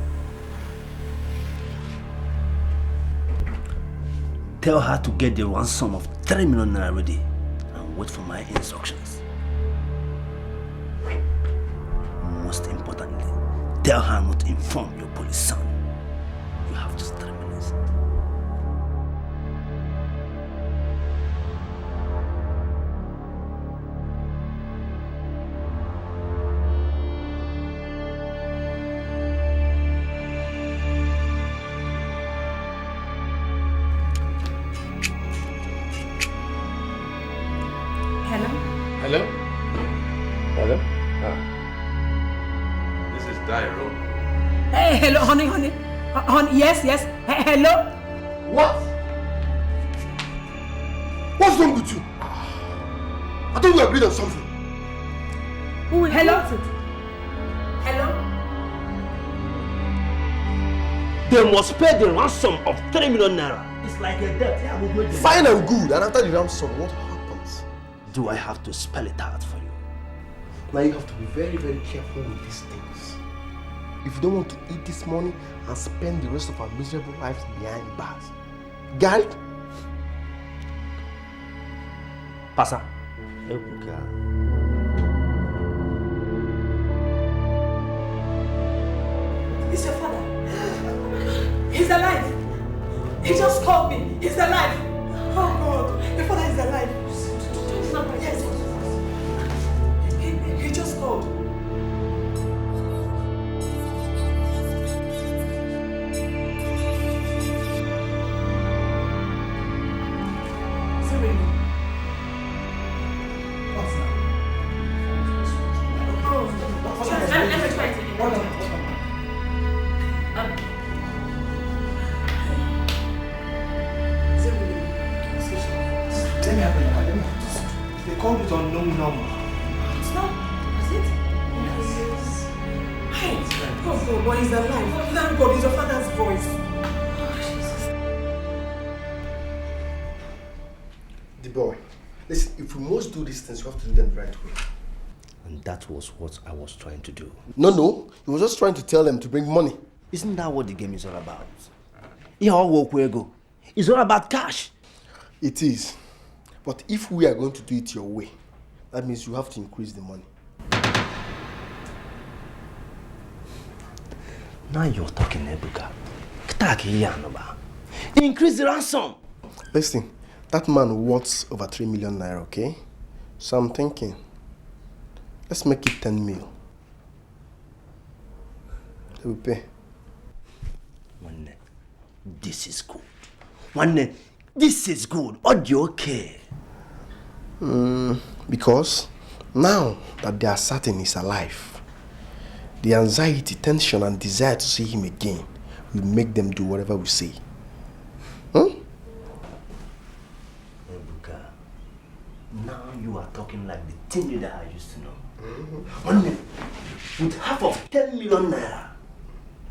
Tell her to get the ransom of 3 million naira ready and wait for my instructions. Most importantly, tell her not to inform your police son. You have just 3 minutes. Hello? Hello? This is Daryl. Hey, hello, honey. Honey, yes. Hello? What? What's wrong with you? I thought we agreed on something. Hello? Hello? They must pay the ransom of 3 million naira. It's like a debt. Yeah, we'll do it. Fine and good. And after the ransom, what happens? Do I have to spell it out for you? Now you have to be very, very careful with these things. If you don't want to eat this money and spend the rest of our miserable lives behind bars. Got it? Pasa. It's your father. He's alive. He just called me. He's alive. Oh God, your father is alive. Yes. He just called. Is it really? What's that? Let me try to Let me have a look. They called it unknown number. It's not. Is it? Yes. Hey, oh boy, he's alive. Thank God, it's your father's voice. The boy, listen, if we must do these things, we have to do them the right way. And that was what I was trying to do. No, he was just trying to tell them to bring money. Isn't that what the game is all about? It's all about cash. It is. But if we are going to do it your way, That means you have to increase the money. Now you're talking, Ebuka. Increase the ransom. Listen, that man worth over 3 million naira, okay? So I'm thinking, let's make it 10 mil. They will pay. This is good. This is good. Audio okay. Because now that they are certain he's alive, the anxiety, tension, and desire to see him again will make them do whatever we say. Ebuka, now you are talking like the team leader I used to know. With half of 10 million naira,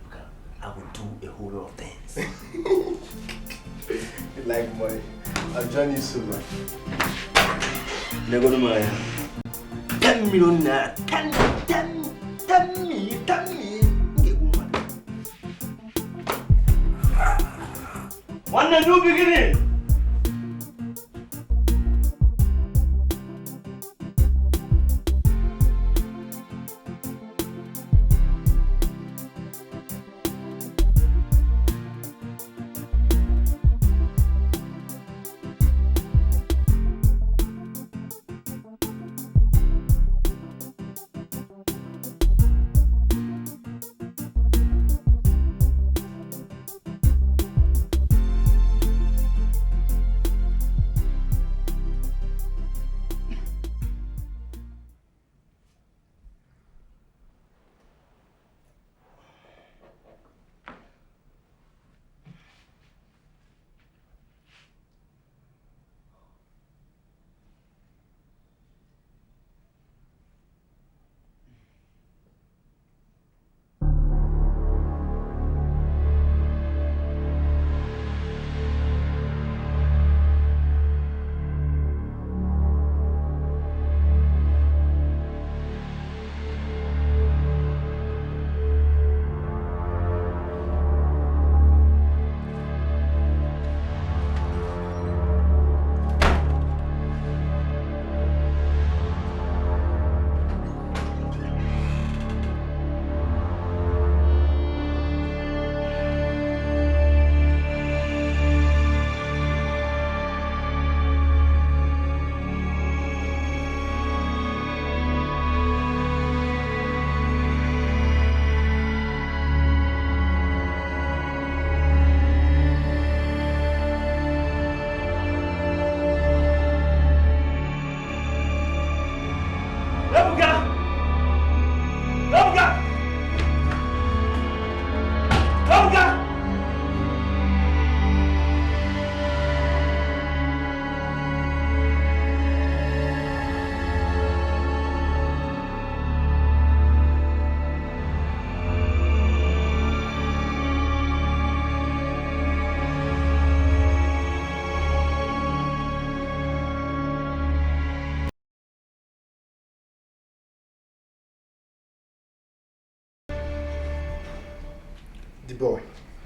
Ebuka, I will do a whole lot of things. You like money. I'll join you soon, man. 10 million naira. 10 me. One new beginning. The boy,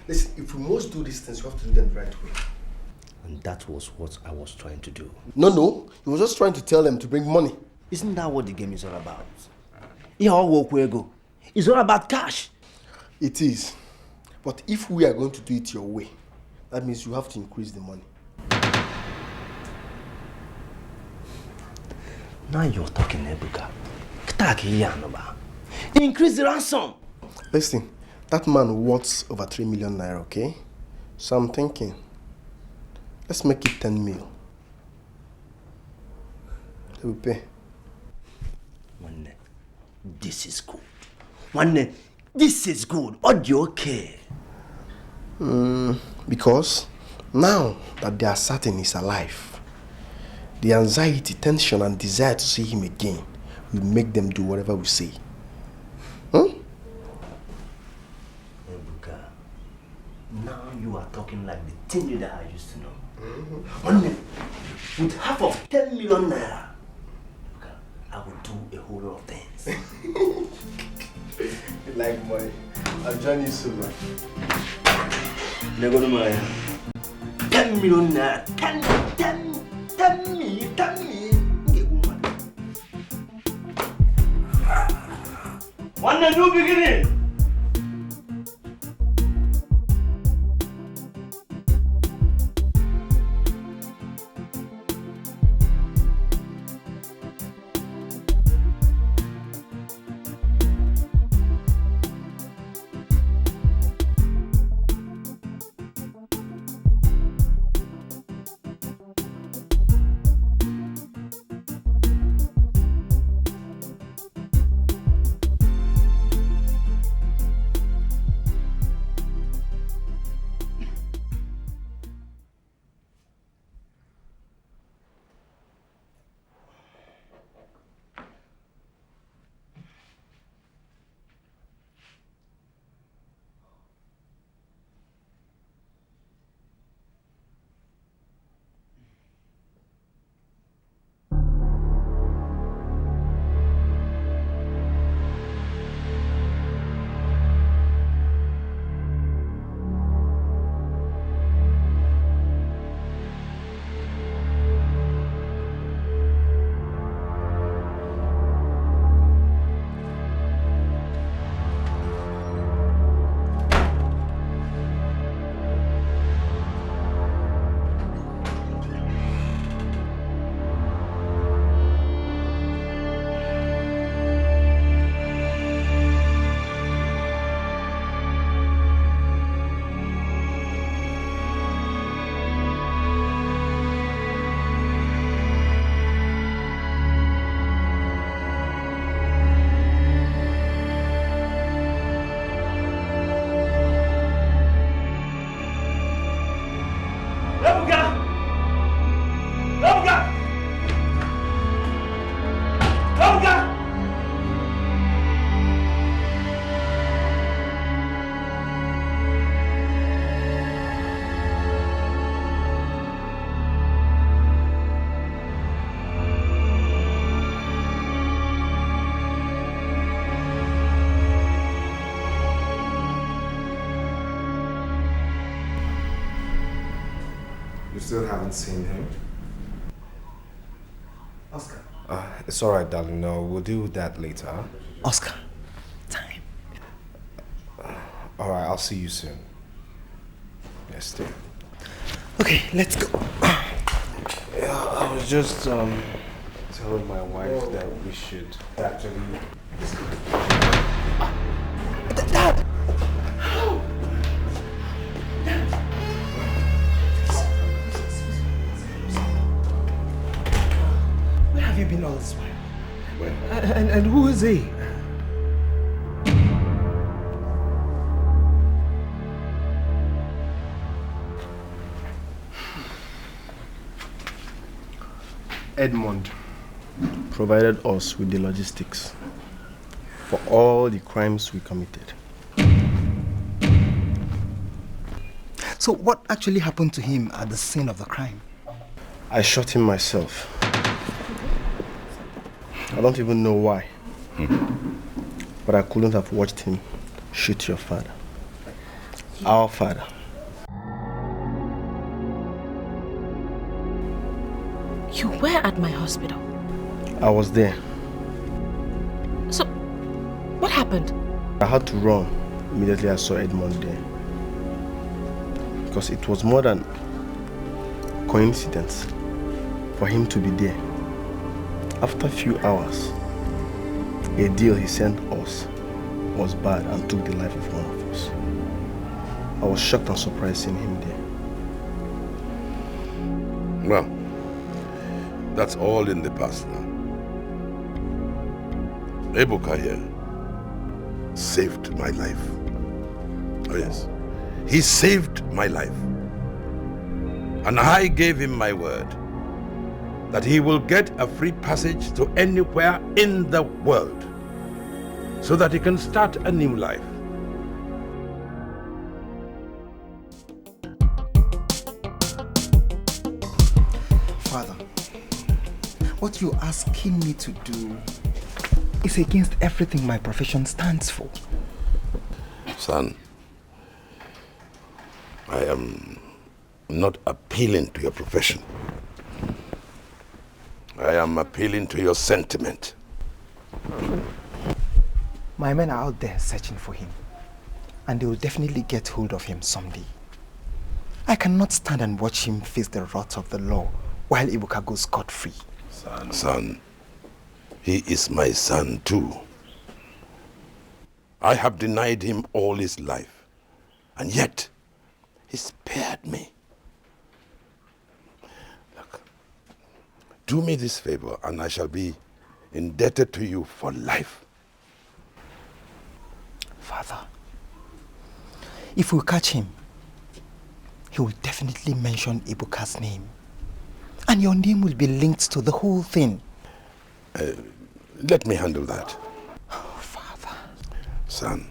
listen, if we must do these things, you have to do them the right way. And that was what I was trying to do. No, he was just trying to tell them to bring money. Isn't that what the game is all about? It's all about cash. It is. But if we are going to do it your way, that means you have to increase the money. Now you're talking, Ebuka. Increase the ransom. Listen, that man worth over 3 million naira, okay? So I'm thinking, let's make it 10 mil. They will pay. This is good. This is good. Audio okay. Because now that they are certain he's alive, the anxiety, tension, and desire to see him again will make them do whatever we say. Ebuka, now you are talking like the team leader I used to know. With half of 10 million naira, Ebuka, I will do a whole lot of things. You like money. I'll join you soon, man. 10 million naira. 10 me. One a new beginning. Still haven't seen him. Oscar. It's alright, darling. No, we'll deal with that later. Oscar. Time. Alright, I'll see you soon. Yes, stay. Okay, let's go. Yeah, I was just telling my wife that we should actually. Dad! Where have you been all this while? Where? And who is he? Edmond provided us with the logistics for all the crimes we committed. So what actually happened to him at the scene of the crime? I shot him myself. I don't even know why. But I couldn't have watched him shoot your father. Our father. You were at my hospital. I was there. So, what happened? I had to run immediately I saw Edmond there. Because it was more than coincidence for him to be there. After a few hours, a deal he sent us was bad and took the life of one of us. I was shocked and surprised seeing him there. Well, that's all in the past now. Ebuka here saved my life. Oh yes, he saved my life. And I gave him my word that he will get a free passage to anywhere in the world so that he can start a new life. Father, what you're asking me to do is against everything my profession stands for. Son, I am not appealing to your profession. I am appealing to your sentiment. My men are out there searching for him. And they will definitely get hold of him someday. I cannot stand and watch him face the wrath of the law while Ibuka goes scot-free. Son, he is my son too. I have denied him all his life, and yet he spared me. Look, do me this favor and I shall be indebted to you for life. Father, if we catch him, he will definitely mention Ibuka's name. And your name will be linked to the whole thing. Let me handle that. Oh, Father. Son,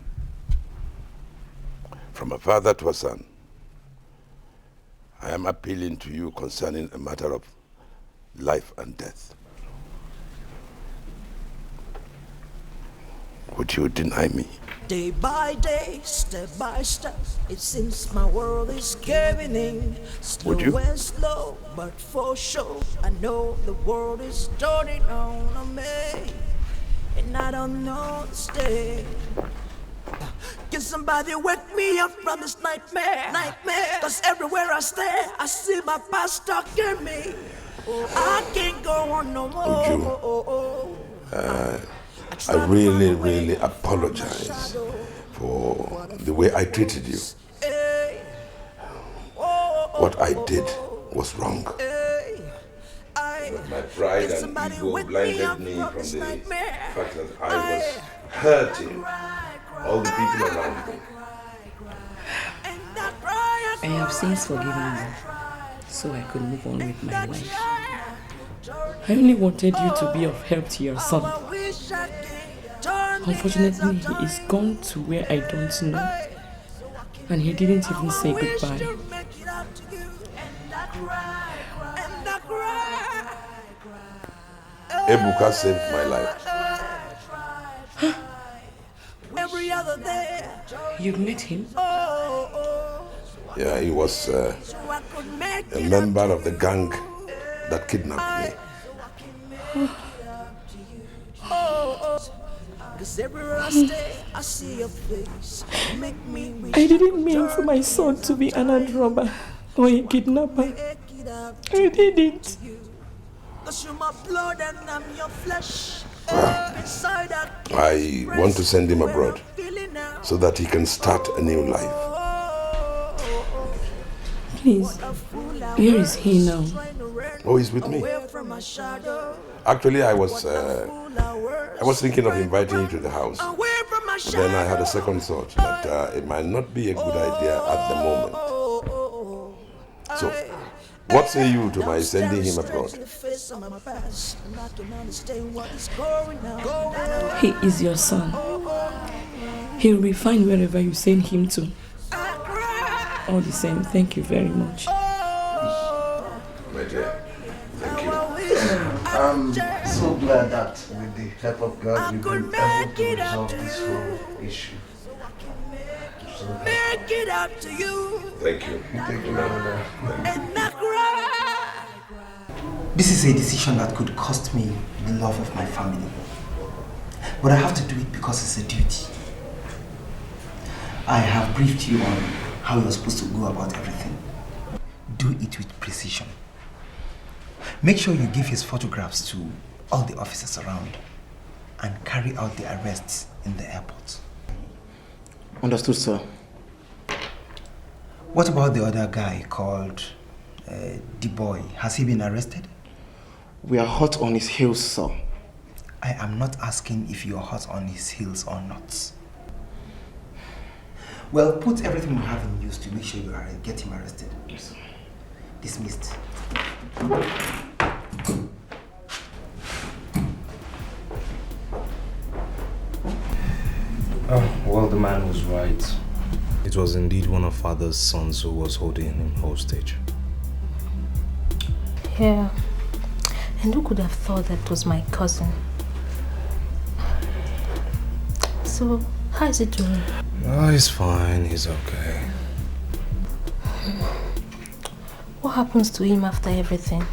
from a father to a son, I am appealing to you concerning a matter of life and death. Would you deny me? Day by day, step by step, it seems my world is giving in. Slow and slow, but for sure, I know the world is turning on me, and I don't know to stay. Can somebody wake me up from this nightmare? Cause everywhere I stare, I see my past stalking me. I can't go on no more. I really apologize for the way I treated you. What I did was wrong. But my pride and ego blinded me from the fact that I was hurting all the people around me. I have since forgiven you, so I could move on with my life. I only wanted you to be of help to your son. Unfortunately, he is gone to where I don't know, and he didn't even say goodbye. Ebuka saved my life. You met him? Yeah, he was a member of the gang that kidnapped me. I didn't mean for my son to be an armed robber or a kidnapper. I didn't. I want to send him abroad so that he can start a new life. Please, where is he now? Oh, he's with me. Actually, I was thinking of inviting you to the house. Then I had a second thought that it might not be a good idea at the moment. So, what say you to my sending him abroad? He is your son. He will be fine wherever you send him to. All the same, thank you very much. My dear, thank you. I'm so glad that with the help of God we've been able to resolve this whole issue. Make it up to you. Thank you. Thank you, brother. This is a decision that could cost me the love of my family. But I have to do it because it's a duty. I have briefed you on how you're supposed to go about everything. Do it with precision. Make sure you give his photographs to all the officers around and carry out the arrests in the airport. Understood, sir. What about the other guy called D-Boy? Has he been arrested? We are hot on his heels, sir. I am not asking if you're hot on his heels or not. Well, put everything you have in use to make sure you get him arrested. Yes. Dismissed. Oh, well, the man was right. It was indeed one of father's sons who was holding him hostage. Yeah. And who could have thought that was my cousin? So, how is he doing? Oh, he's fine. He's okay. What happens to him after everything?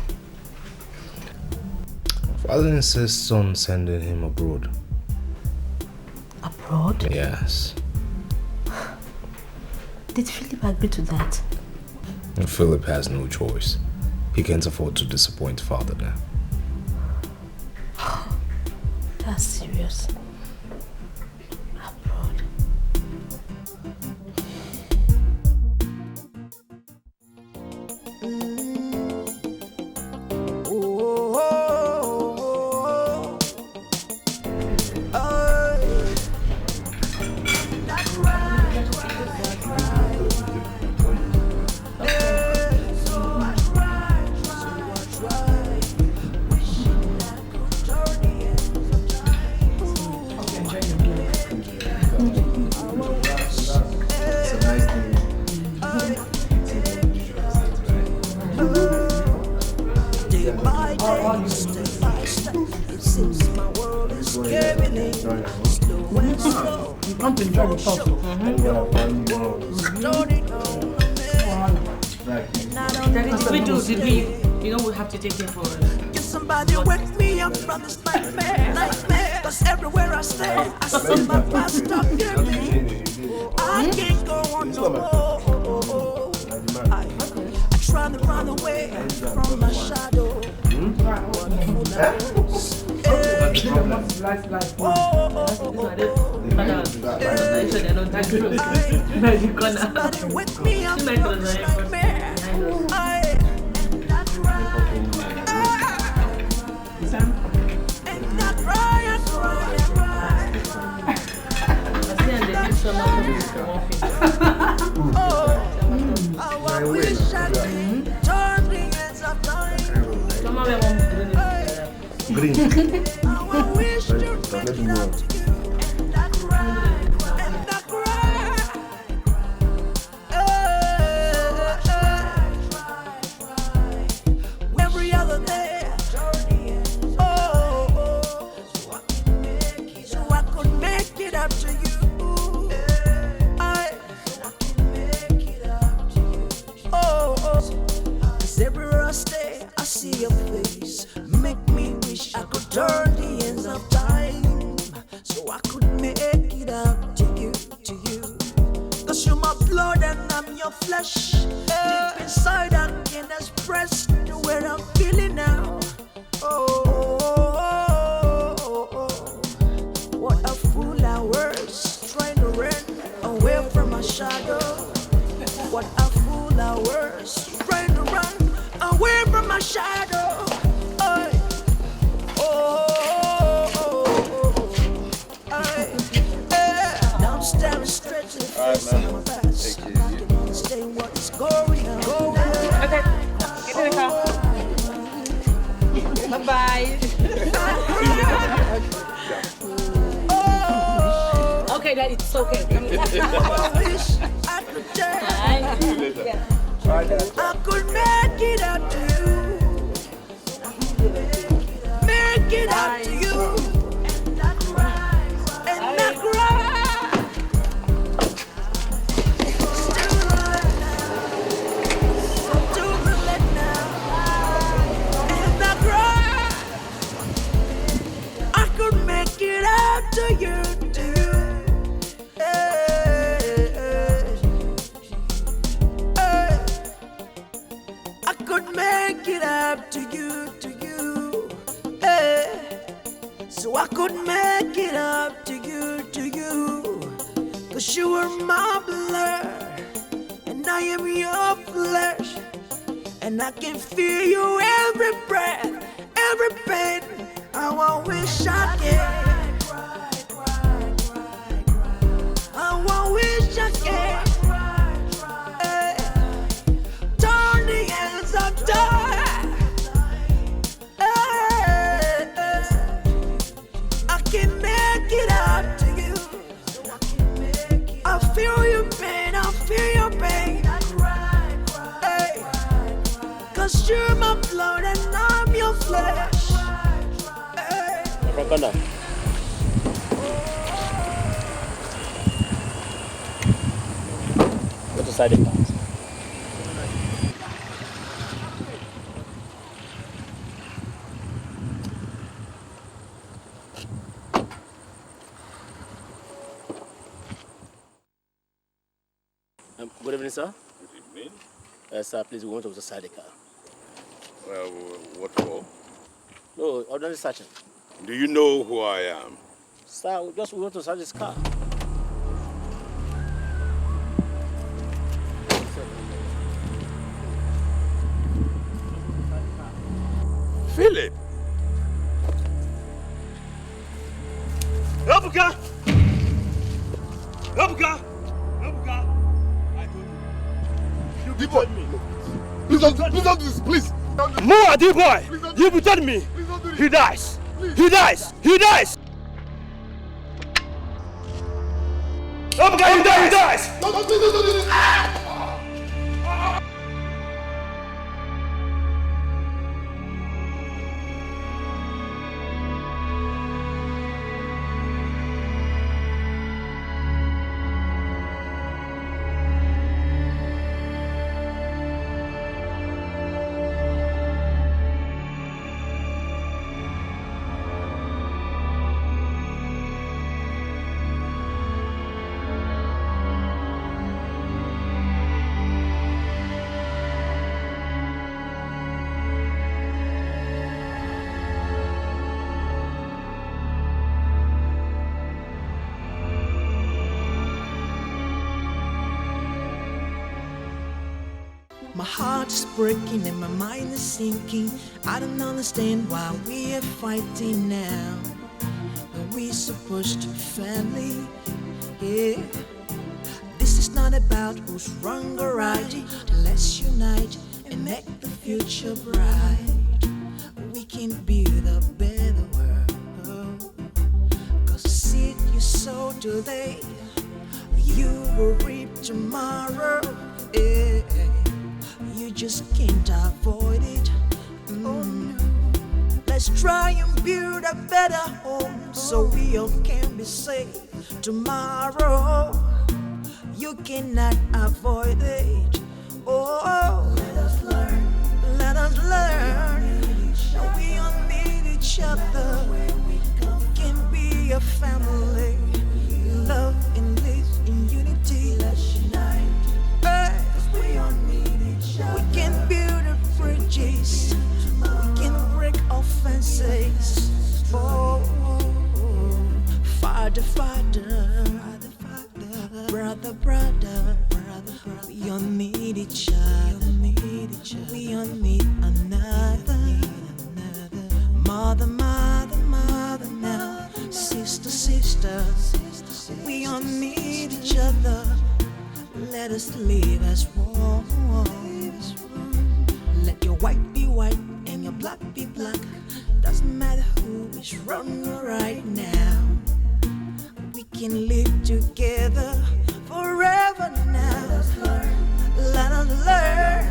Father insists on sending him abroad. Abroad? abroad? Yes. Did Philip agree to that? And Philip has no choice. He can't afford to disappoint father now. That's serious. Abroad. To take care for Can somebody wake me up from this nightmare? Cause everywhere I stay, I see my past up here. I can't go on no more. I try to run away from my shadow. Somebody wake me up from this nightmare. I wish I could turn the ends of time. Green. I wish to make it up to you. And I cry, and I cry. Every other day. So I could make it up to you. Everywhere I stay, I see your face. Make me wish I could turn the ends of time, so I could make it up to you, Cause you're my blood and I'm your flesh. Deep inside I can express the way I'm feeling now. What a fool I was, trying to run away from my shadow. What a fool I was, trying to run away from my shadow. Now I'm staring straight to the face of my past. I can't understand what is going on. Okay, get in the car. Bye-bye. Okay, Daddy, it's okay. I wish I could tell. See you later. I could make it up to you. Make it up to you. And I cry. And I cry. Still late now. And I cry. I could make it up to you. Make it up to you, So I could make it up to you, Cause you are my blood, and I am your flesh, and I can feel you every breath, every pain. How I wish I can. How I wish I can. I can make it up to you. I feel your pain, I feel your pain. Hey. Cause you're my blood and I'm your flesh. Hey. Go to side of Good evening, sir. Good evening. Sir, please, we want to search the car. Well, what for? No, ordinary searching. Do you know who I am? Sir, we want to search this car. Philip! Ebuka! Ebuka! Ebuka! You told me. Please don't do this, please. More Adi boy! You betrayed me! He dies! He dies! He dies! Ebuka, he dies! Don't do this! My heart is breaking and my mind is sinking. I don't understand why we are fighting now. Are we supposed to be family? Yeah. This is not about who's wrong or right. Let's unite and make the future bright. We can build a better world. 'Cause the seed you sow today, you will reap tomorrow. Yeah. You just can't avoid it. Oh no. Let's try and build a better home so we all can be safe tomorrow. You cannot avoid it. Oh, let us learn. Let us learn. We all need each other. We can be a family. Love and live in unity. Let's unite. We all need each other. We can build bridges. We can break offenses. Oh, Father, Father, brother, brother. We all need each other. We all need another. Mother, mother, mother now. Sister, sister. We all need each other. Let us live as one. Let your white be white and your black be black. Doesn't matter who is wrong or right now. We can live together forever now. Let us learn.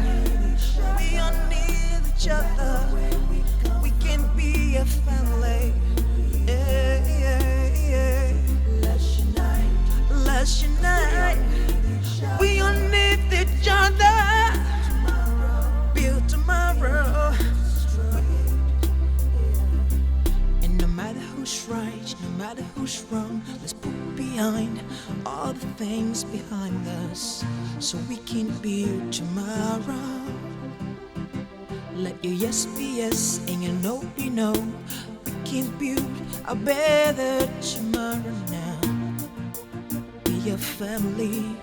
We all need each other. We can be a family. Yeah, yeah, yeah. Let's unite. Let's unite. We all need each other. Build tomorrow. And no matter who's right, no matter who's wrong, let's put behind all the things behind us so we can build tomorrow. Let your yes be yes and your no be no. We can build a better tomorrow now. Be a family.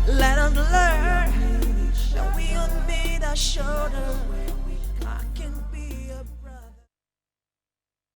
Let us learn that we all need a shoulder.